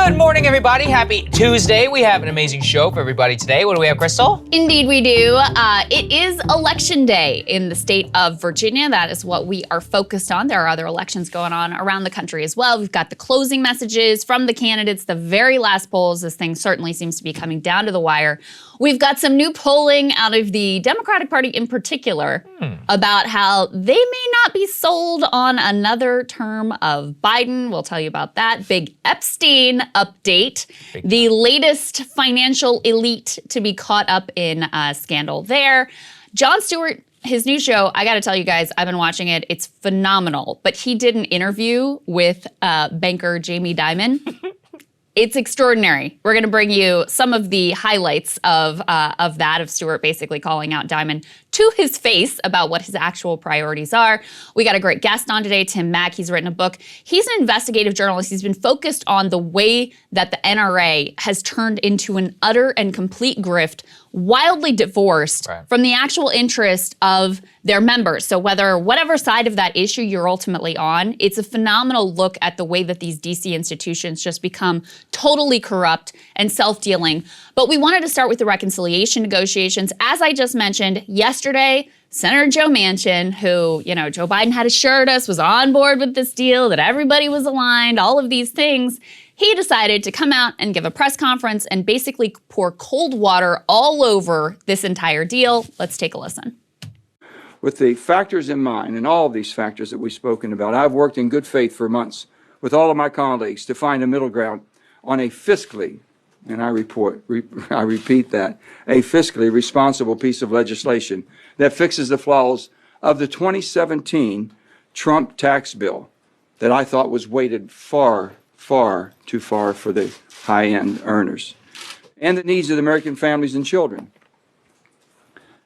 Good morning, everybody. Happy Tuesday. We have an amazing show for everybody today. What do we have, Krystal? Indeed we do. It is election day in the state of Virginia. That is what we are focused on. There are other elections going on around the country as well. We've got the closing messages from the candidates, the very last polls. This thing certainly seems to be coming down to the wire. We've got some new polling out of the Democratic Party in particular about how they may not be sold on another term of Biden. We'll tell you about that. Big Epstein update. The latest financial elite to be caught up in a scandal there. Jon Stewart, his new show, I gotta tell you guys, I've been watching it. It's phenomenal. But he did an interview with banker Jamie Dimon. It's extraordinary. We're going to bring you some of the highlights of that, of Stewart basically calling out Dimon to his face about what his actual priorities are. We got a great guest on today, Tim Mack. He's written a book. He's an investigative journalist. He's been focused on the way that the NRA has turned into an utter and complete grift, wildly divorced from the actual interest of their members. So whatever side of that issue you're ultimately on, it's a phenomenal look at the way that these DC institutions just become totally corrupt and self-dealing. But we wanted to start with the reconciliation negotiations. As I just mentioned, yesterday, Senator Joe Manchin, who, Joe Biden had assured us was on board with this deal, that everybody was aligned, all of these things, he decided to come out and give a press conference and basically pour cold water all over this entire deal. Let's take a listen. With the factors in mind, and all of these factors that we've spoken about, I've worked in good faith for months with all of my colleagues to find a middle ground on a fiscally, and I repeat that, a fiscally responsible piece of legislation that fixes the flaws of the 2017 Trump tax bill that I thought was weighted far too far for the high-end earners and the needs of the American families and children.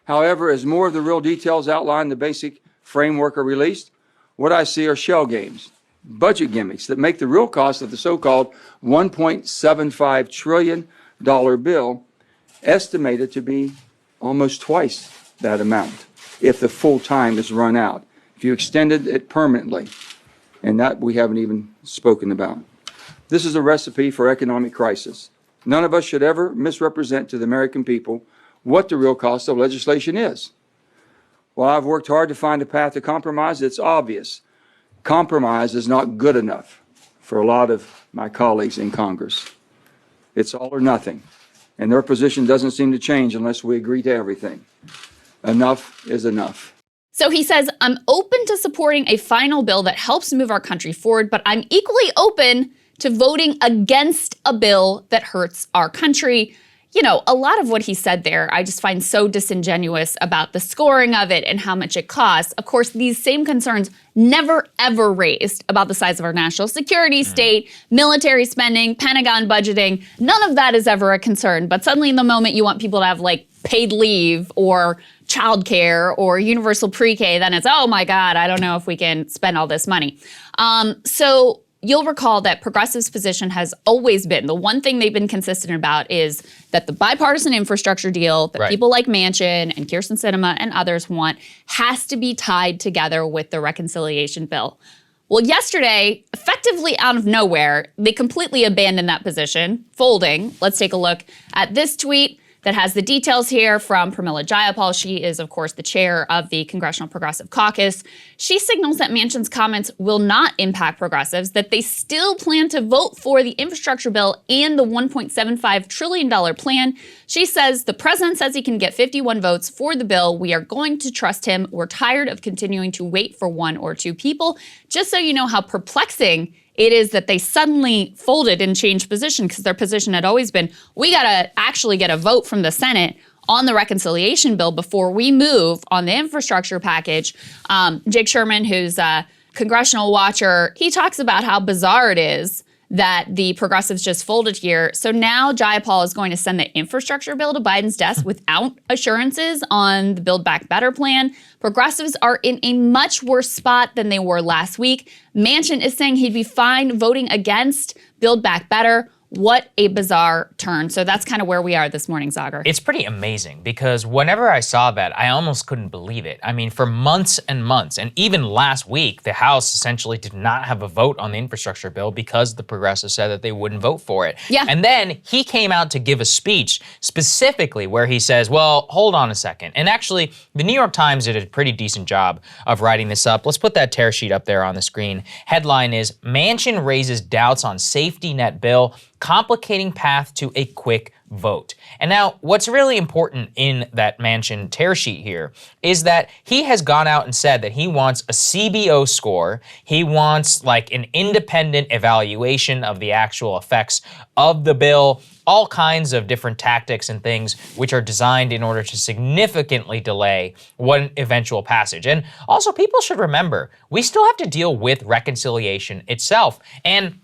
However, as more of the real details outlined in the basic framework are released, what I see are shell games, budget gimmicks that make the real cost of the so-called $1.75 trillion bill estimated to be almost twice that amount if the full time is run out, if you extended it permanently, and that we haven't even spoken about. This is a recipe for economic crisis. None of us should ever misrepresent to the American people what the real cost of legislation is. While I've worked hard to find a path to compromise, it's obvious compromise is not good enough for a lot of my colleagues in Congress. It's all or nothing, and their position doesn't seem to change unless we agree to everything. Enough is enough. So he says, I'm open to supporting a final bill that helps move our country forward, but I'm equally open to voting against a bill that hurts our country. A lot of what he said there, I just find so disingenuous about the scoring of it and how much it costs. Of course, these same concerns never, ever raised about the size of our national security state, military spending, Pentagon budgeting. None of that is ever a concern. But suddenly in the moment you want people to have paid leave or childcare or universal pre-K, then it's, oh my God, I don't know if we can spend all this money. So you'll recall that progressives' position has always been, the one thing they've been consistent about is that the bipartisan infrastructure deal that people like Manchin and Kyrsten Sinema and others want has to be tied together with the reconciliation bill. Well, yesterday, effectively out of nowhere, they completely abandoned that position, folding. Let's take a look at this tweet that has the details here from Pramila Jayapal. She is, of course, the chair of the Congressional Progressive Caucus. She signals that Manchin's comments will not impact progressives, that they still plan to vote for the infrastructure bill and the $1.75 trillion plan. She says, the president says he can get 51 votes for the bill. We are going to trust him. We're tired of continuing to wait for one or two people. Just so you know how perplexing it is that they suddenly folded and changed position, because their position had always been, we got to actually get a vote from the Senate on the reconciliation bill before we move on the infrastructure package. Jake Sherman, who's a congressional watcher, he talks about how bizarre it is that the progressives just folded here. So now Jayapal is going to send the infrastructure bill to Biden's desk without assurances on the Build Back Better plan. Progressives are in a much worse spot than they were last week. Manchin is saying he'd be fine voting against Build Back Better. What a bizarre turn. So that's kind of where we are this morning, Saagar. It's pretty amazing because whenever I saw that, I almost couldn't believe it. I mean, for months and months, and even last week, the House essentially did not have a vote on the infrastructure bill because the progressives said that they wouldn't vote for it. Yeah. And then he came out to give a speech specifically where he says, well, hold on a second. And actually, the New York Times did a pretty decent job of writing this up. Let's put that tear sheet up there on the screen. Headline is, Manchin raises doubts on safety net bill, complicating path to a quick vote. And now, what's really important in that Manchin tear sheet here is that he has gone out and said that he wants a CBO score. He wants like an independent evaluation of the actual effects of the bill, all kinds of different tactics and things which are designed in order to significantly delay one eventual passage. And also, people should remember, we still have to deal with reconciliation itself. And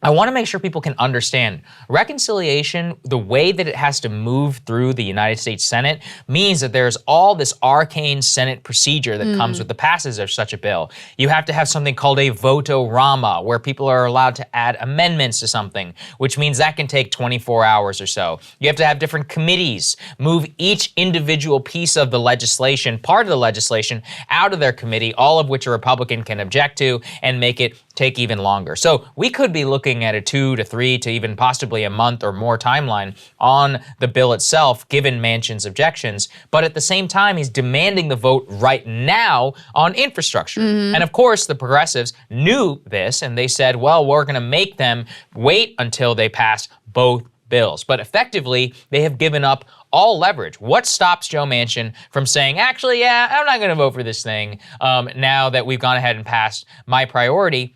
I want to make sure people can understand reconciliation, the way that it has to move through the United States Senate means that there's all this arcane Senate procedure that comes with the passage of such a bill. You have to have something called a voto-rama, where people are allowed to add amendments to something, which means that can take 24 hours or so. You have to have different committees move each individual piece of the legislation, part of the legislation, out of their committee, all of which a Republican can object to and make it take even longer. So we could be looking at a 2 to 3 to even possibly a month or more timeline on the bill itself, given Manchin's objections. But at the same time, he's demanding the vote right now on infrastructure. And of course, the progressives knew this, and they said, well, we're going to make them wait until they pass both bills. But effectively, they have given up all leverage. What stops Joe Manchin from saying, actually, yeah, I'm not going to vote for this thing now that we've gone ahead and passed my priority?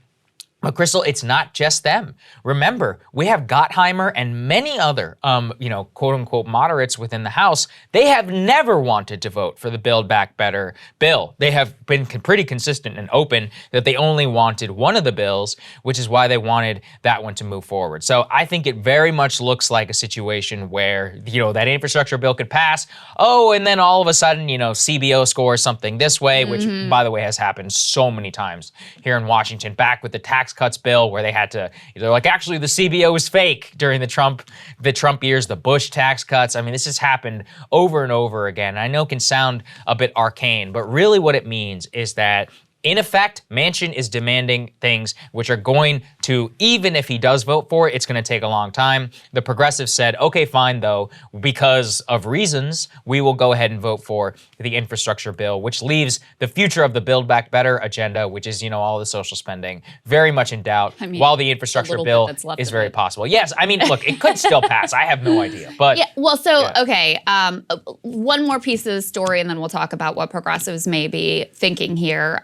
But Krystal, it's not just them. Remember, we have Gottheimer and many other, quote unquote moderates within the House. They have never wanted to vote for the Build Back Better bill. They have been pretty consistent and open that they only wanted one of the bills, which is why they wanted that one to move forward. So I think it very much looks like a situation where, that infrastructure bill could pass. Oh, and then all of a sudden, CBO scores something this way, which by the way has happened so many times here in Washington, back with the tax cuts bill where they're like, actually the CBO is fake during the Trump years, the Bush tax cuts. I mean, this has happened over and over again. I know it can sound a bit arcane, but really what it means is that in effect, Manchin is demanding things which are going to, even if he does vote for it, it's going to take a long time. The progressives said, okay, fine, though, because of reasons, we will go ahead and vote for the infrastructure bill, which leaves the future of the Build Back Better agenda, which is, all the social spending, very much in doubt, while the infrastructure bill is very possible. Yes, I mean, look, it could still pass. I have no idea. But okay, one more piece of the story, and then we'll talk about what progressives may be thinking here.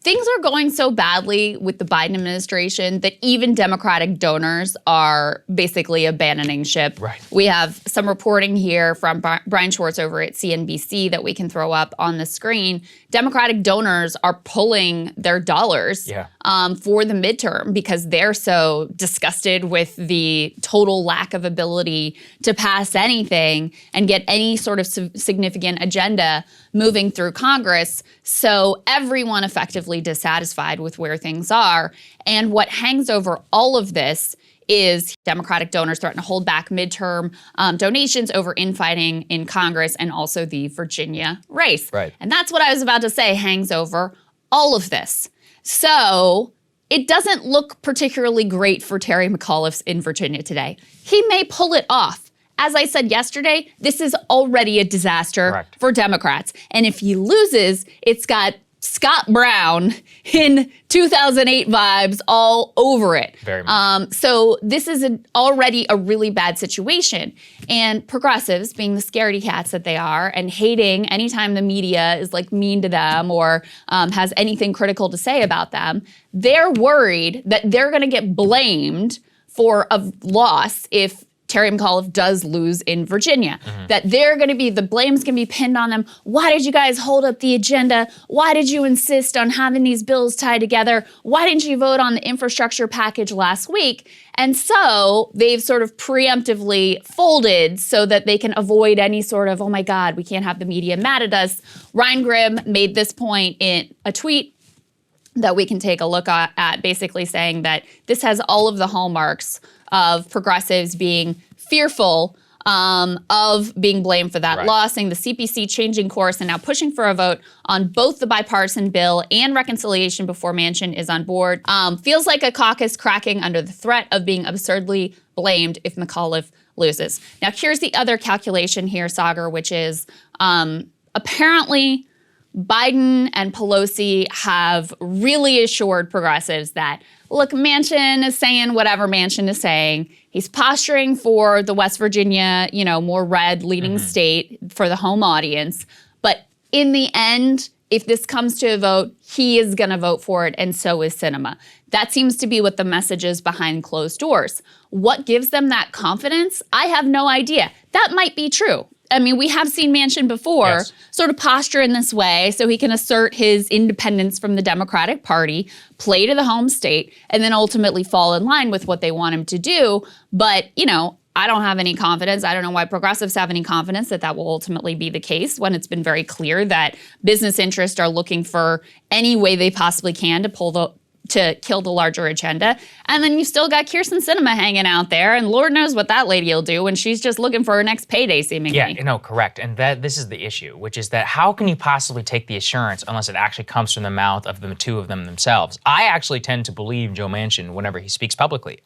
Things are going so badly with the Biden administration that even Democratic donors are basically abandoning ship. Right. We have some reporting here from Brian Schwartz over at CNBC that we can throw up on the screen. Democratic donors are pulling their dollars for the midterm because they're so disgusted with the total lack of ability to pass anything and get any sort of significant agenda moving through Congress. So everyone effectively dissatisfied with where things are. And what hangs over all of this is Democratic donors threaten to hold back midterm donations over infighting in Congress and also the Virginia race. Right. And that's what I was about to say hangs over all of this. So it doesn't look particularly great for Terry McAuliffe in Virginia today. He may pull it off. As I said yesterday, this is already a disaster for Democrats. And if he loses, it's got Scott Brown in 2008 vibes all over it. Very much. So this is already a really bad situation. And progressives, being the scaredy cats that they are and hating anytime the media is like mean to them or has anything critical to say about them, they're worried that they're going to get blamed for a loss if Terry McAuliffe does lose in Virginia, that the blame's gonna be pinned on them. Why did you guys hold up the agenda? Why did you insist on having these bills tied together? Why didn't you vote on the infrastructure package last week? And so they've sort of preemptively folded so that they can avoid any sort of, oh my God, we can't have the media mad at us. Ryan Grimm made this point in a tweet that we can take a look at, basically saying that this has all of the hallmarks of progressives being fearful of being blamed for that law, saying the CPC changing course and now pushing for a vote on both the bipartisan bill and reconciliation before Manchin is on board. Feels like a caucus cracking under the threat of being absurdly blamed if McAuliffe loses. Now, here's the other calculation here, Saagar, which is apparently Biden and Pelosi have really assured progressives that, look, Manchin is saying whatever Manchin is saying. He's posturing for the West Virginia, more red leaning state for the home audience. But in the end, if this comes to a vote, he is going to vote for it, and so is Sinema. That seems to be what the message is behind closed doors. What gives them that confidence? I have no idea. That might be true. I mean, we have seen Manchin before sort of posture in this way so he can assert his independence from the Democratic Party, play to the home state, and then ultimately fall in line with what they want him to do. But, I don't have any confidence. I don't know why progressives have any confidence that that will ultimately be the case when it's been very clear that business interests are looking for any way they possibly can to kill the larger agenda. And then you still got Kyrsten Sinema hanging out there, and Lord knows what that lady will do when she's just looking for her next payday, seemingly. Yeah, correct. And this is the issue, which is that how can you possibly take the assurance unless it actually comes from the mouth of the two of them themselves? I actually tend to believe Joe Manchin whenever he speaks publicly,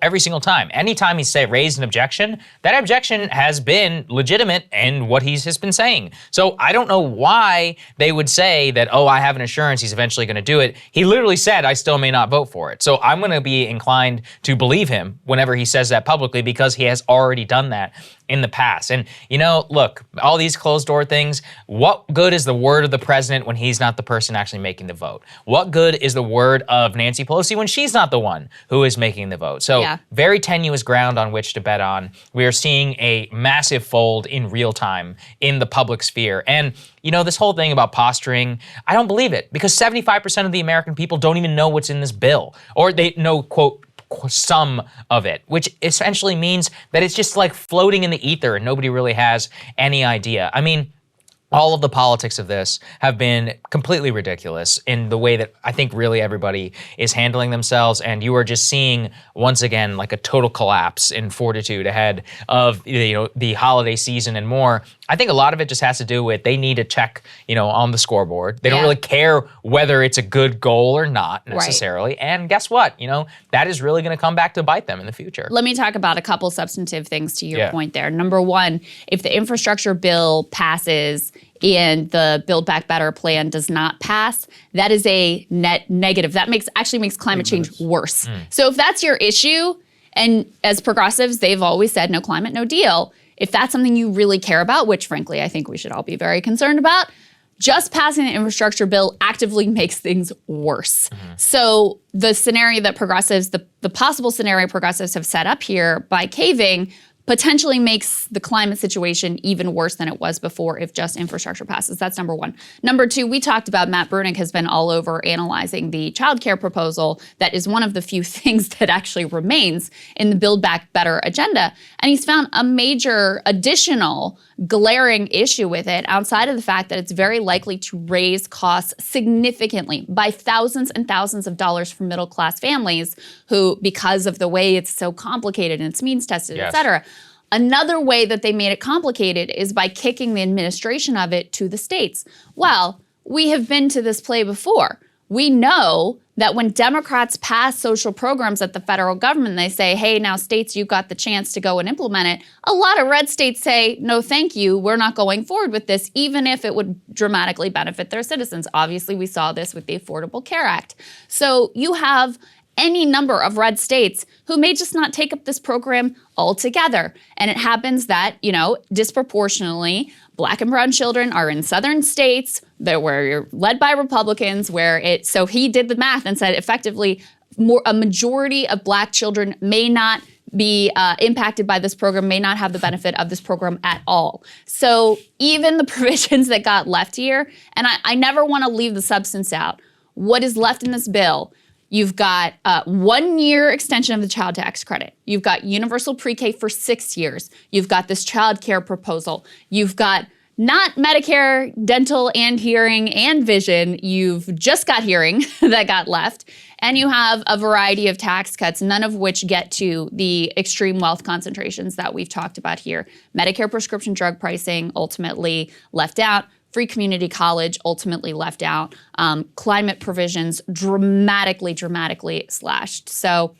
every single time. Anytime he's raised an objection, that objection has been legitimate in what he has been saying. So I don't know why they would say that, I have an assurance he's eventually going to do it. He literally said, I still may not vote for it. So I'm going to be inclined to believe him whenever he says that publicly because he has already done that in the past. And, look, all these closed door things, what good is the word of the president when he's not the person actually making the vote? What good is the word of Nancy Pelosi when she's not the one who is making the vote? So very tenuous ground on which to bet on. We are seeing a massive fold in real time in the public sphere. And, this whole thing about posturing, I don't believe it because 75% of the American people don't even know what's in this bill, or they know, quote, some of it, which essentially means that it's just like floating in the ether and nobody really has any idea. I mean, all of the politics of this have been completely ridiculous in the way that I think really everybody is handling themselves. And you are just seeing, once again, like a total collapse in fortitude ahead of, the holiday season and more. I think a lot of it just has to do with they need a check, on the scoreboard. They don't really care whether it's a good goal or not necessarily. Right. And guess what? That is really going to come back to bite them in the future. Let me talk about a couple substantive things to your point there. Number one, if the infrastructure bill passes and the Build Back Better plan does not pass, that is a net negative. That actually makes climate change worse. So if that's your issue, and as progressives, they've always said no climate, no deal. If that's something you really care about, which frankly I think we should all be very concerned about, just passing the infrastructure bill actively makes things worse. So the scenario that progressives, the possible scenario progressives have set up here by caving potentially makes the climate situation even worse than it was before if just infrastructure passes. That's number one. Number two, we talked about Matt Bruenig has been all over analyzing the childcare proposal that is one of the few things that actually remains in the Build Back Better agenda. And he's found a major additional glaring issue with it outside of the fact that it's very likely to raise costs significantly by thousands and thousands of dollars for middle-class families who, because of the way it's so complicated and it's means tested, et cetera. Another way that they made it complicated is by kicking the administration of it to the states. Well, we have been to this play before. We know that when Democrats pass social programs at the federal government, they say, hey, now states, you've got the chance to go and implement it. A lot of red states say, no, thank you. We're not going forward with this, even if it would dramatically benefit their citizens. Obviously, we saw this with the Affordable Care Act. So you have any number of red states who may just not take up this program altogether. And it happens that, disproportionately, Black and brown children are in southern states where you're led by Republicans, so he did the math and said effectively a majority of Black children may not be impacted by this program, may not have the benefit of this program at all. So even the provisions that got left here, and I never want to leave the substance out, what is left in this bill, you've got 1 year extension of the child tax credit. You've got universal pre-K for 6 years. You've got this child care proposal. You've got not Medicare, dental and hearing and vision. You've just got hearing that got left. And you have a variety of tax cuts, none of which get to the extreme wealth concentrations that we've talked about here. Medicare prescription drug pricing ultimately left out. Free community college ultimately left out. Climate provisions dramatically slashed. So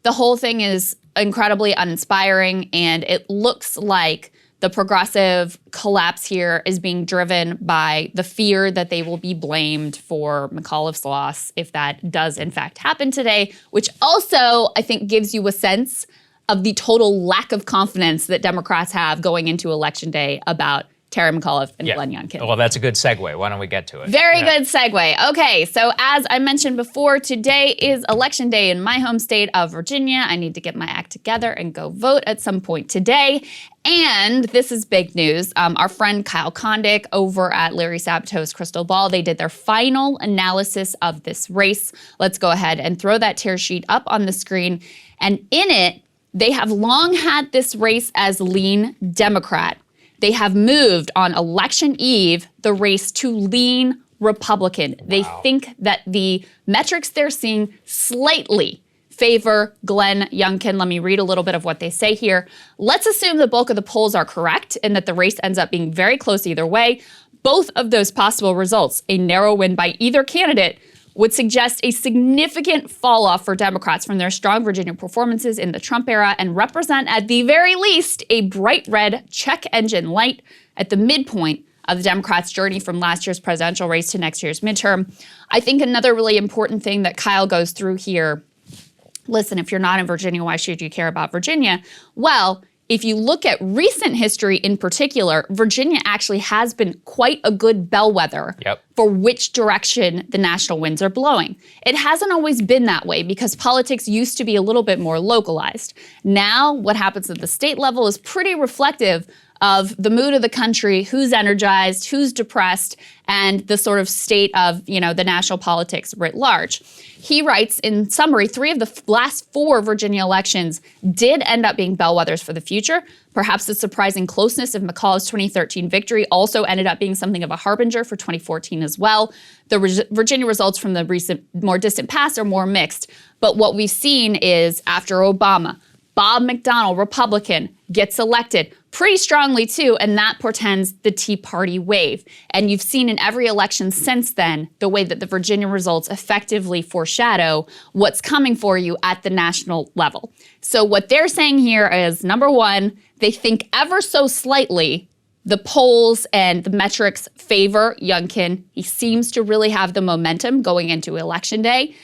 the whole thing is incredibly uninspiring, and it looks like the progressive collapse here is being driven by the fear that they will be blamed for McAuliffe's loss if that does in fact happen today, which also I think gives you a sense of the total lack of confidence that Democrats have going into Election Day about Terry McAuliffe and Glenn Youngkin. Well, that's a good segue. Why don't we get to it? Very good segue. Okay, so as I mentioned before, today is Election Day in my home state of Virginia. I need to get my act together and go vote at some point today. And this is big news. Our friend Kyle Kondik over at Larry Sabato's Crystal Ball, they did their final analysis of this race. Let's go ahead and throw that tear sheet up on the screen. And in it, they have long had this race as lean Democrat. They have moved on election eve the race to lean Republican. Wow. They think that the metrics they're seeing slightly favor Glenn Youngkin. Let me read a little bit of what they say here. Let's assume the bulk of the polls are correct and that the race ends up being very close either way. Both of those possible results, a narrow win by either candidate, would suggest a significant fall off for Democrats from their strong Virginia performances in the Trump era and represent, at the very least, a bright red check engine light at the midpoint of the Democrats' journey from last year's presidential race to next year's midterm. I think another really important thing that Kyle goes through here, listen, if you're not in Virginia, why should you care about Virginia? Well, if you look at recent history in particular, Virginia actually has been quite a good bellwether for which direction the national winds are blowing. It hasn't always been that way because politics used to be a little bit more localized. Now, what happens at the state level is pretty reflective of the mood of the country, who's energized, who's depressed, and the sort of state of, the national politics writ large. He writes, in summary, 3 of the last 4 Virginia elections did end up being bellwethers for the future. Perhaps the surprising closeness of McAuliffe's 2013 victory also ended up being something of a harbinger for 2014 as well. The Virginia results from the recent, more distant past are more mixed. But what we've seen is after Obama, Bob McDonnell, Republican, gets elected pretty strongly too, and that portends the Tea Party wave. And you've seen in every election since then the way that the Virginia results effectively foreshadow what's coming for you at the national level. So what they're saying here is, number one, they think ever so slightly the polls and the metrics favor Youngkin. He seems to really have the momentum going into Election Day.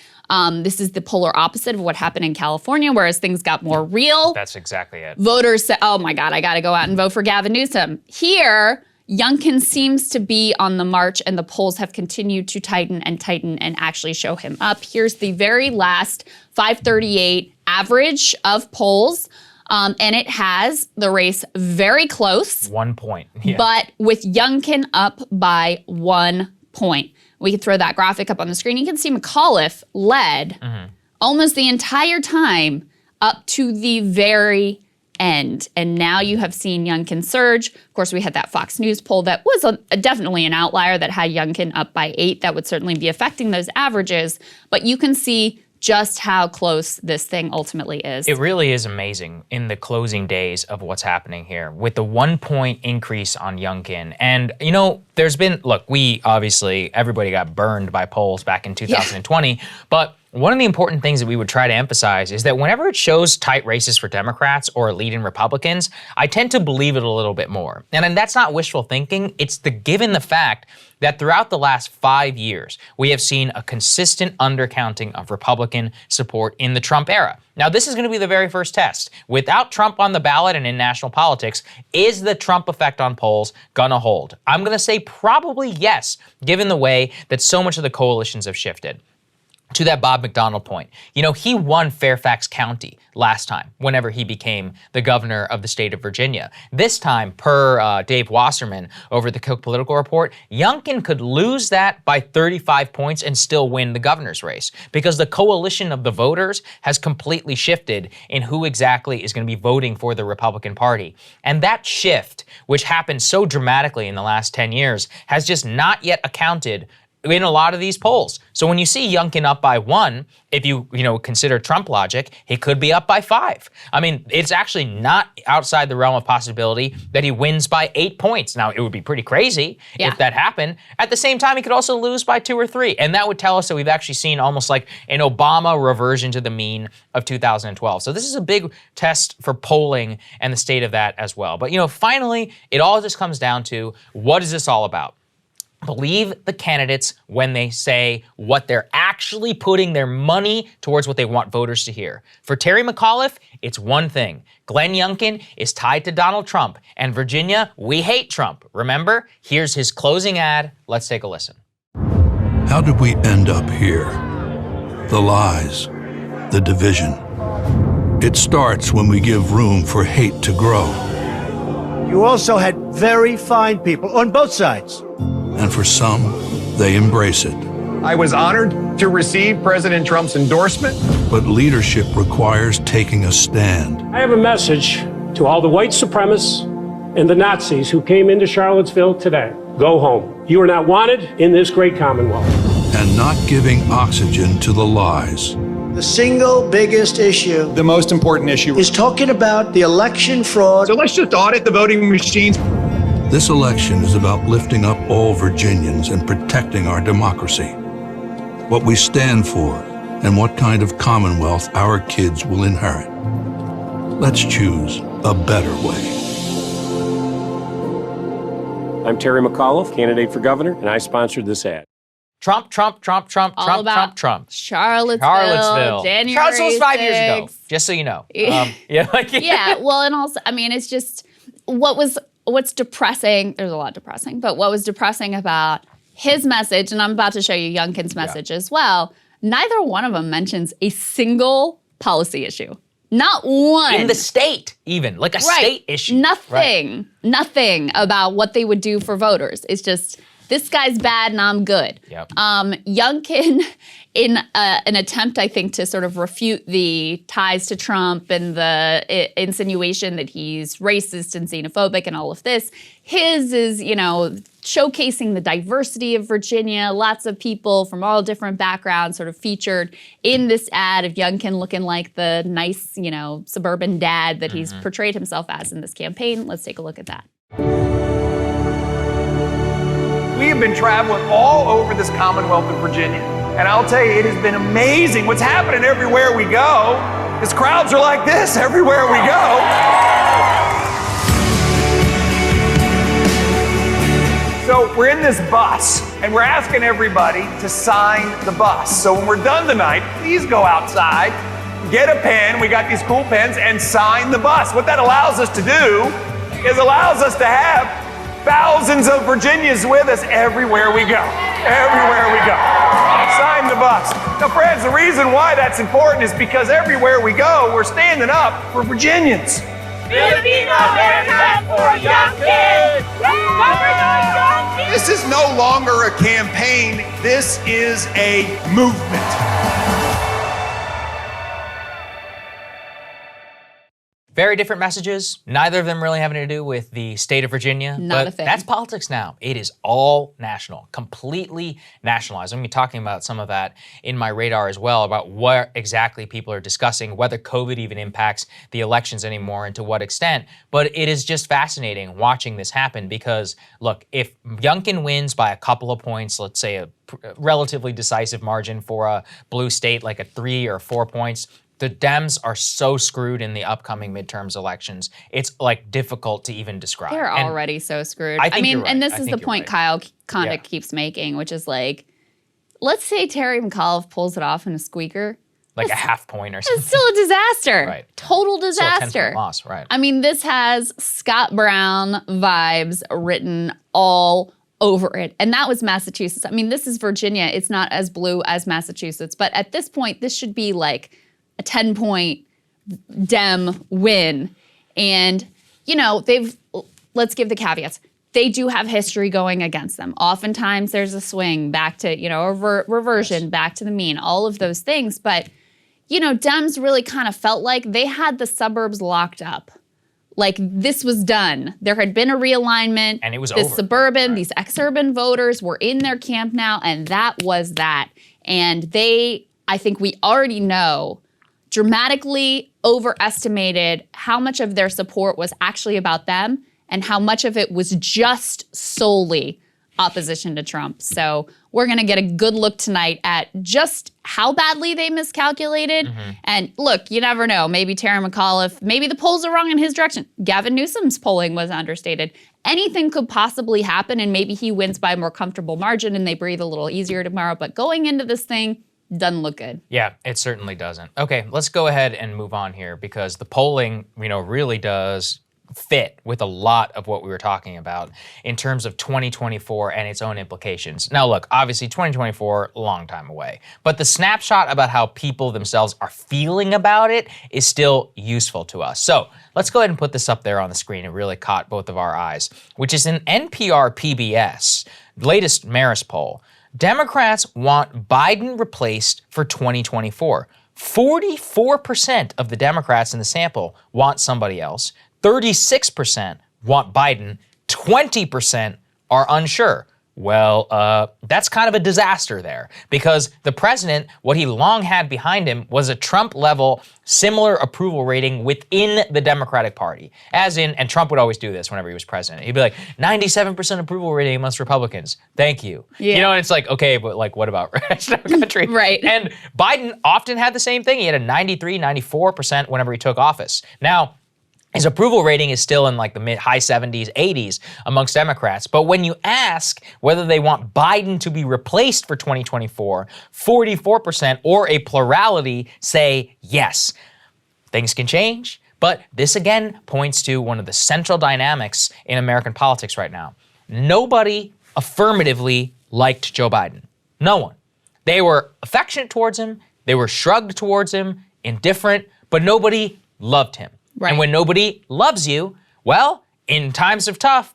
This is the polar opposite of what happened in California, whereas things got more real. That's exactly it. Voters said, oh my God, I got to go out and vote for Gavin Newsom. Here, Youngkin seems to be on the march, and the polls have continued to tighten and actually show him up. Here's the very last 538 average of polls. And it has the race very close. 1 point. But with Youngkin up by 1 point. We can throw that graphic up on the screen. You can see McAuliffe led almost the entire time up to the very end. And now you have seen Youngkin surge. Of course, we had that Fox News poll that was definitely an outlier that had Youngkin up by 8. That would certainly be affecting those averages. But you can see just how close this thing ultimately is. It really is amazing in the closing days of what's happening here with the 1 point increase on Youngkin. And, there's been, look, everybody got burned by polls back in 2020, but one of the important things that we would try to emphasize is that whenever it shows tight races for Democrats or leading Republicans, I tend to believe it a little bit more. And that's not wishful thinking. It's given the fact that throughout the last 5 years, we have seen a consistent undercounting of Republican support in the Trump era. Now, this is going to be the very first test. Without Trump on the ballot and in national politics, is the Trump effect on polls going to hold? I'm going to say probably yes, given the way that so much of the coalitions have shifted. to that Bob McDonnell point. You know, he won Fairfax County last time, whenever he became the governor of the state of Virginia. This time, per Dave Wasserman over the Cook Political Report, Youngkin could lose that by 35 points and still win the governor's race, because the coalition of the voters has completely shifted in who exactly is going to be voting for the Republican Party. And that shift, which happened so dramatically in the last 10 years, has just not yet accounted in a lot of these polls. So when you see Youngkin up by 1, if you consider Trump logic, he could be up by 5. I mean, it's actually not outside the realm of possibility that he wins by 8 points. Now, it would be pretty crazy if that happened. At the same time, he could also lose by 2 or 3. And that would tell us that we've actually seen almost like an Obama reversion to the mean of 2012. So this is a big test for polling and the state of that as well. But, finally, it all just comes down to, what is this all about? Believe the candidates when they say what they're actually putting their money towards, what they want voters to hear. For Terry McAuliffe, it's one thing. Glenn Youngkin is tied to Donald Trump. And Virginia, we hate Trump. Remember? Here's his closing ad. Let's take a listen. How did we end up here? The lies, the division. It starts when we give room for hate to grow. You also had very fine people on both sides. And for some, they embrace it. I was honored to receive President Trump's endorsement. But leadership requires taking a stand. I have a message to all the white supremacists and the Nazis who came into Charlottesville today. Go home. You are not wanted in this great Commonwealth. And not giving oxygen to the lies. The single biggest issue, The most important issue is talking about the election fraud. So let's just audit the voting machines. This election is about lifting up all Virginians and protecting our democracy. What we stand for and what kind of Commonwealth our kids will inherit. Let's choose a better way. I'm Terry McAuliffe, candidate for governor, and I sponsored this ad. Trump, Trump, Trump, Trump, All Trump, about Trump, Trump. Charlottesville. January Charlottesville was 5 years ago, 6th. just so you know. Yeah, well, and also, I mean, it's just, what's depressing, there's a lot depressing, but what was depressing about his message, and I'm about to show you Youngkin's message as well, neither one of them mentions a single policy issue. Not one. In the state, even, like a state issue. Nothing. Nothing about what they would do for voters. It's just, this guy's bad and I'm good. Yep. Youngkin, in an attempt, I think, to sort of refute the ties to Trump and the insinuation that he's racist and xenophobic and all of this, his is, showcasing the diversity of Virginia. Lots of people from all different backgrounds sort of featured in this ad of Youngkin looking like the nice, suburban dad that he's portrayed himself as in this campaign. Let's take a look at that. We have been traveling all over this Commonwealth of Virginia. And I'll tell you, it has been amazing what's happening everywhere we go. Because crowds are like this everywhere we go. So we're in this bus, and we're asking everybody to sign the bus. So when we're done tonight, please go outside, get a pen, we got these cool pens, and sign the bus. What that allows us to do is allows us to have thousands of Virginians with us everywhere we go. Everywhere we go. Sign the bus. Now, friends, the reason why that's important is because everywhere we go, we're standing up for Virginians. This is no longer a campaign. This is a movement. Very different messages. Neither of them really having to do with the state of Virginia. Not but a thing. That's politics now. It is all national, completely nationalized. I'm going to be talking about some of that in my radar as well, about what exactly people are discussing, whether COVID even impacts the elections anymore and to what extent. But it is just fascinating watching this happen because, look, if Youngkin wins by a couple of points, let's say a relatively decisive margin for a blue state, like a 3 or 4 points, the Dems are so screwed in the upcoming midterms elections. It's like difficult to even describe. They're already so screwed. I think you're right. And this I is think the you're point right. Kyle kind of keeps making, which is like, let's say Terry McAuliffe pulls it off in a squeaker. Like a half point or something. It's still a disaster. Right. Total Still a disaster. 10-point loss, right. I mean, this has Scott Brown vibes written all over it. And that was Massachusetts. I mean, this is Virginia. It's not as blue as Massachusetts. But at this point, this should be like a 10-point Dem win. And, you know, let's give the caveats. They do have history going against them. Oftentimes there's a swing back to, you know, a reversion back to the mean, all of those things. But, you know, Dems really kind of felt like they had the suburbs locked up. Like this was done. There had been a realignment. And it was over. Right. These ex-urban voters were in their camp now, and that was that. And they, I think we already know, dramatically overestimated how much of their support was actually about them and how much of it was just solely opposition to Trump. So we're going to get a good look tonight at just how badly they miscalculated. And look, you never know. Maybe Terry McAuliffe, maybe the polls are wrong in his direction. Gavin Newsom's polling was understated. Anything could possibly happen, and maybe he wins by a more comfortable margin and they breathe a little easier tomorrow. But going into this thing, doesn't look good. Yeah, it certainly doesn't. Okay, let's go ahead and move on here because the polling, you know, really does fit with a lot of what we were talking about in terms of 2024 and its own implications. Now look, obviously 2024, a long time away, but the snapshot about how people themselves are feeling about it is still useful to us. So let's go ahead and put this up there on the screen. It really caught both of our eyes, which is an NPR PBS latest Marist poll. Democrats want Biden replaced for 2024. 44% of the Democrats in the sample want somebody else. 36% want Biden. 20% are unsure. Well, that's kind of a disaster there because the president, what he long had behind him was a Trump-level similar approval rating within the Democratic Party. As in, and Trump would always do this whenever he was president. He'd be like, 97% approval rating amongst Republicans. Thank you. Yeah. You know, and it's like, okay, but like, what about the rest of the country? Right. And Biden often had the same thing. He had a 93, 94% whenever he took office. Now, his approval rating is still in like the high 70s, 80s amongst Democrats. But when you ask whether they want Biden to be replaced for 2024, 44% or a plurality say yes. Things can change, but this again points to one of the central dynamics in American politics right now. Nobody affirmatively liked Joe Biden. No one. They were affectionate towards him. They were shrugged towards him, indifferent, but nobody loved him. Right. And when nobody loves you, well, in times are tough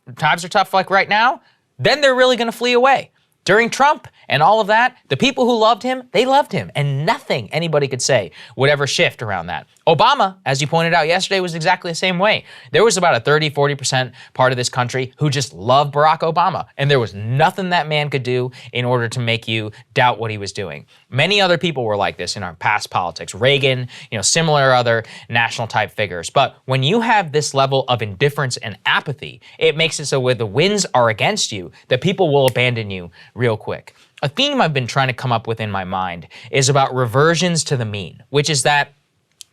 like right now, then they're really going to flee away. During Trump and all of that, the people who loved him, they loved him. And nothing anybody could say would ever shift around that. Obama, as you pointed out yesterday, was exactly the same way. There was about a 30, 40% part of this country who just loved Barack Obama. And there was nothing that man could do in order to make you doubt what he was doing. Many other people were like this in our past politics. Reagan, similar other national type figures. But when you have this level of indifference and apathy, it makes it so when the winds are against you, that people will abandon you real quick. A theme I've been trying to come up with in my mind is about reversions to the mean, which is that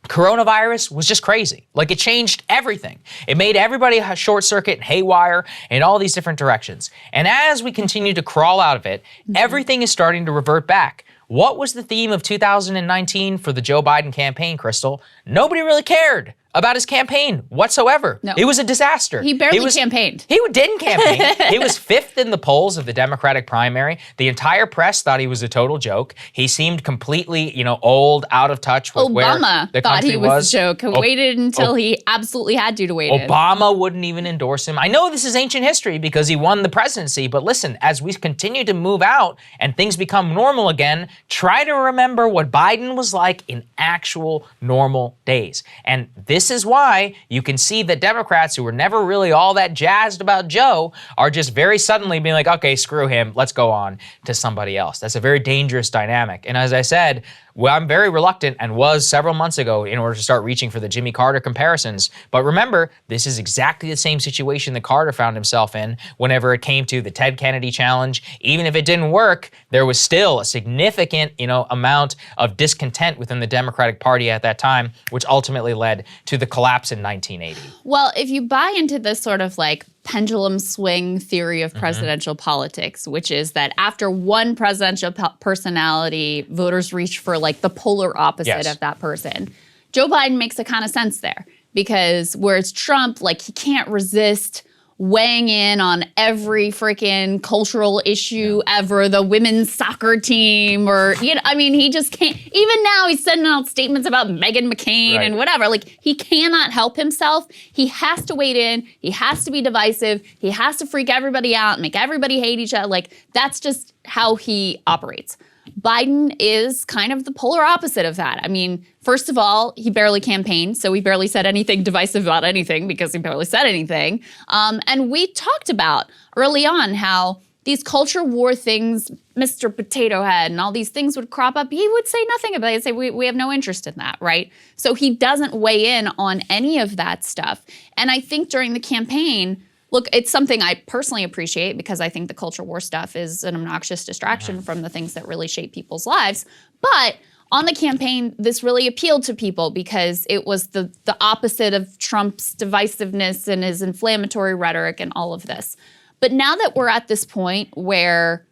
coronavirus was just crazy. Like it changed everything. It made everybody short circuit and haywire in all these different directions. And as we continue to crawl out of it, everything is starting to revert back. What was the theme of 2019 for the Joe Biden campaign, Krystal? Nobody really cared about his campaign whatsoever. No. It was a disaster. He barely campaigned. He didn't campaign. He was fifth in the polls of the Democratic primary. The entire press thought he was a total joke. He seemed completely, old, out of touch with where the country was. Obama thought he was a joke. Waited until he absolutely had to wait in. Obama wouldn't even endorse him. I know this is ancient history because he won the presidency, but listen, as we continue to move out and things become normal again, try to remember what Biden was like in actual normal days. And this is why you can see that Democrats who were never really all that jazzed about Joe are just very suddenly being like, okay, screw him, let's go on to somebody else. That's a very dangerous dynamic. And as I said, well, I'm very reluctant and was several months ago in order to start reaching for the Jimmy Carter comparisons. But remember, this is exactly the same situation that Carter found himself in whenever it came to the Ted Kennedy challenge. Even if it didn't work, there was still a significant, amount of discontent within the Democratic Party at that time, which ultimately led to the collapse in 1980. Well, if you buy into this sort of like pendulum swing theory of presidential politics, which is that after one presidential personality, voters reach for like the polar opposite of that person. Joe Biden makes a kind of sense there because whereas Trump, like he can't resist weighing in on every freaking cultural issue ever, the women's soccer team, or, I mean, he just can't. Even now, he's sending out statements about Meghan McCain and whatever. Like, he cannot help himself. He has to wade in. He has to be divisive. He has to freak everybody out, make everybody hate each other. Like, that's just how he operates. Biden is kind of the polar opposite of that. I mean, first of all, he barely campaigned, so he barely said anything divisive about anything because he barely said anything. And we talked about early on how these culture war things, Mr. Potato Head and all these things would crop up. He would say nothing about it. He'd say, we have no interest in that, right? So he doesn't weigh in on any of that stuff. And I think during the campaign, look, it's something I personally appreciate because I think the culture war stuff is an obnoxious distraction from the things that really shape people's lives. But on the campaign, this really appealed to people because it was the opposite of Trump's divisiveness and his inflammatory rhetoric and all of this. But now that we're at this point where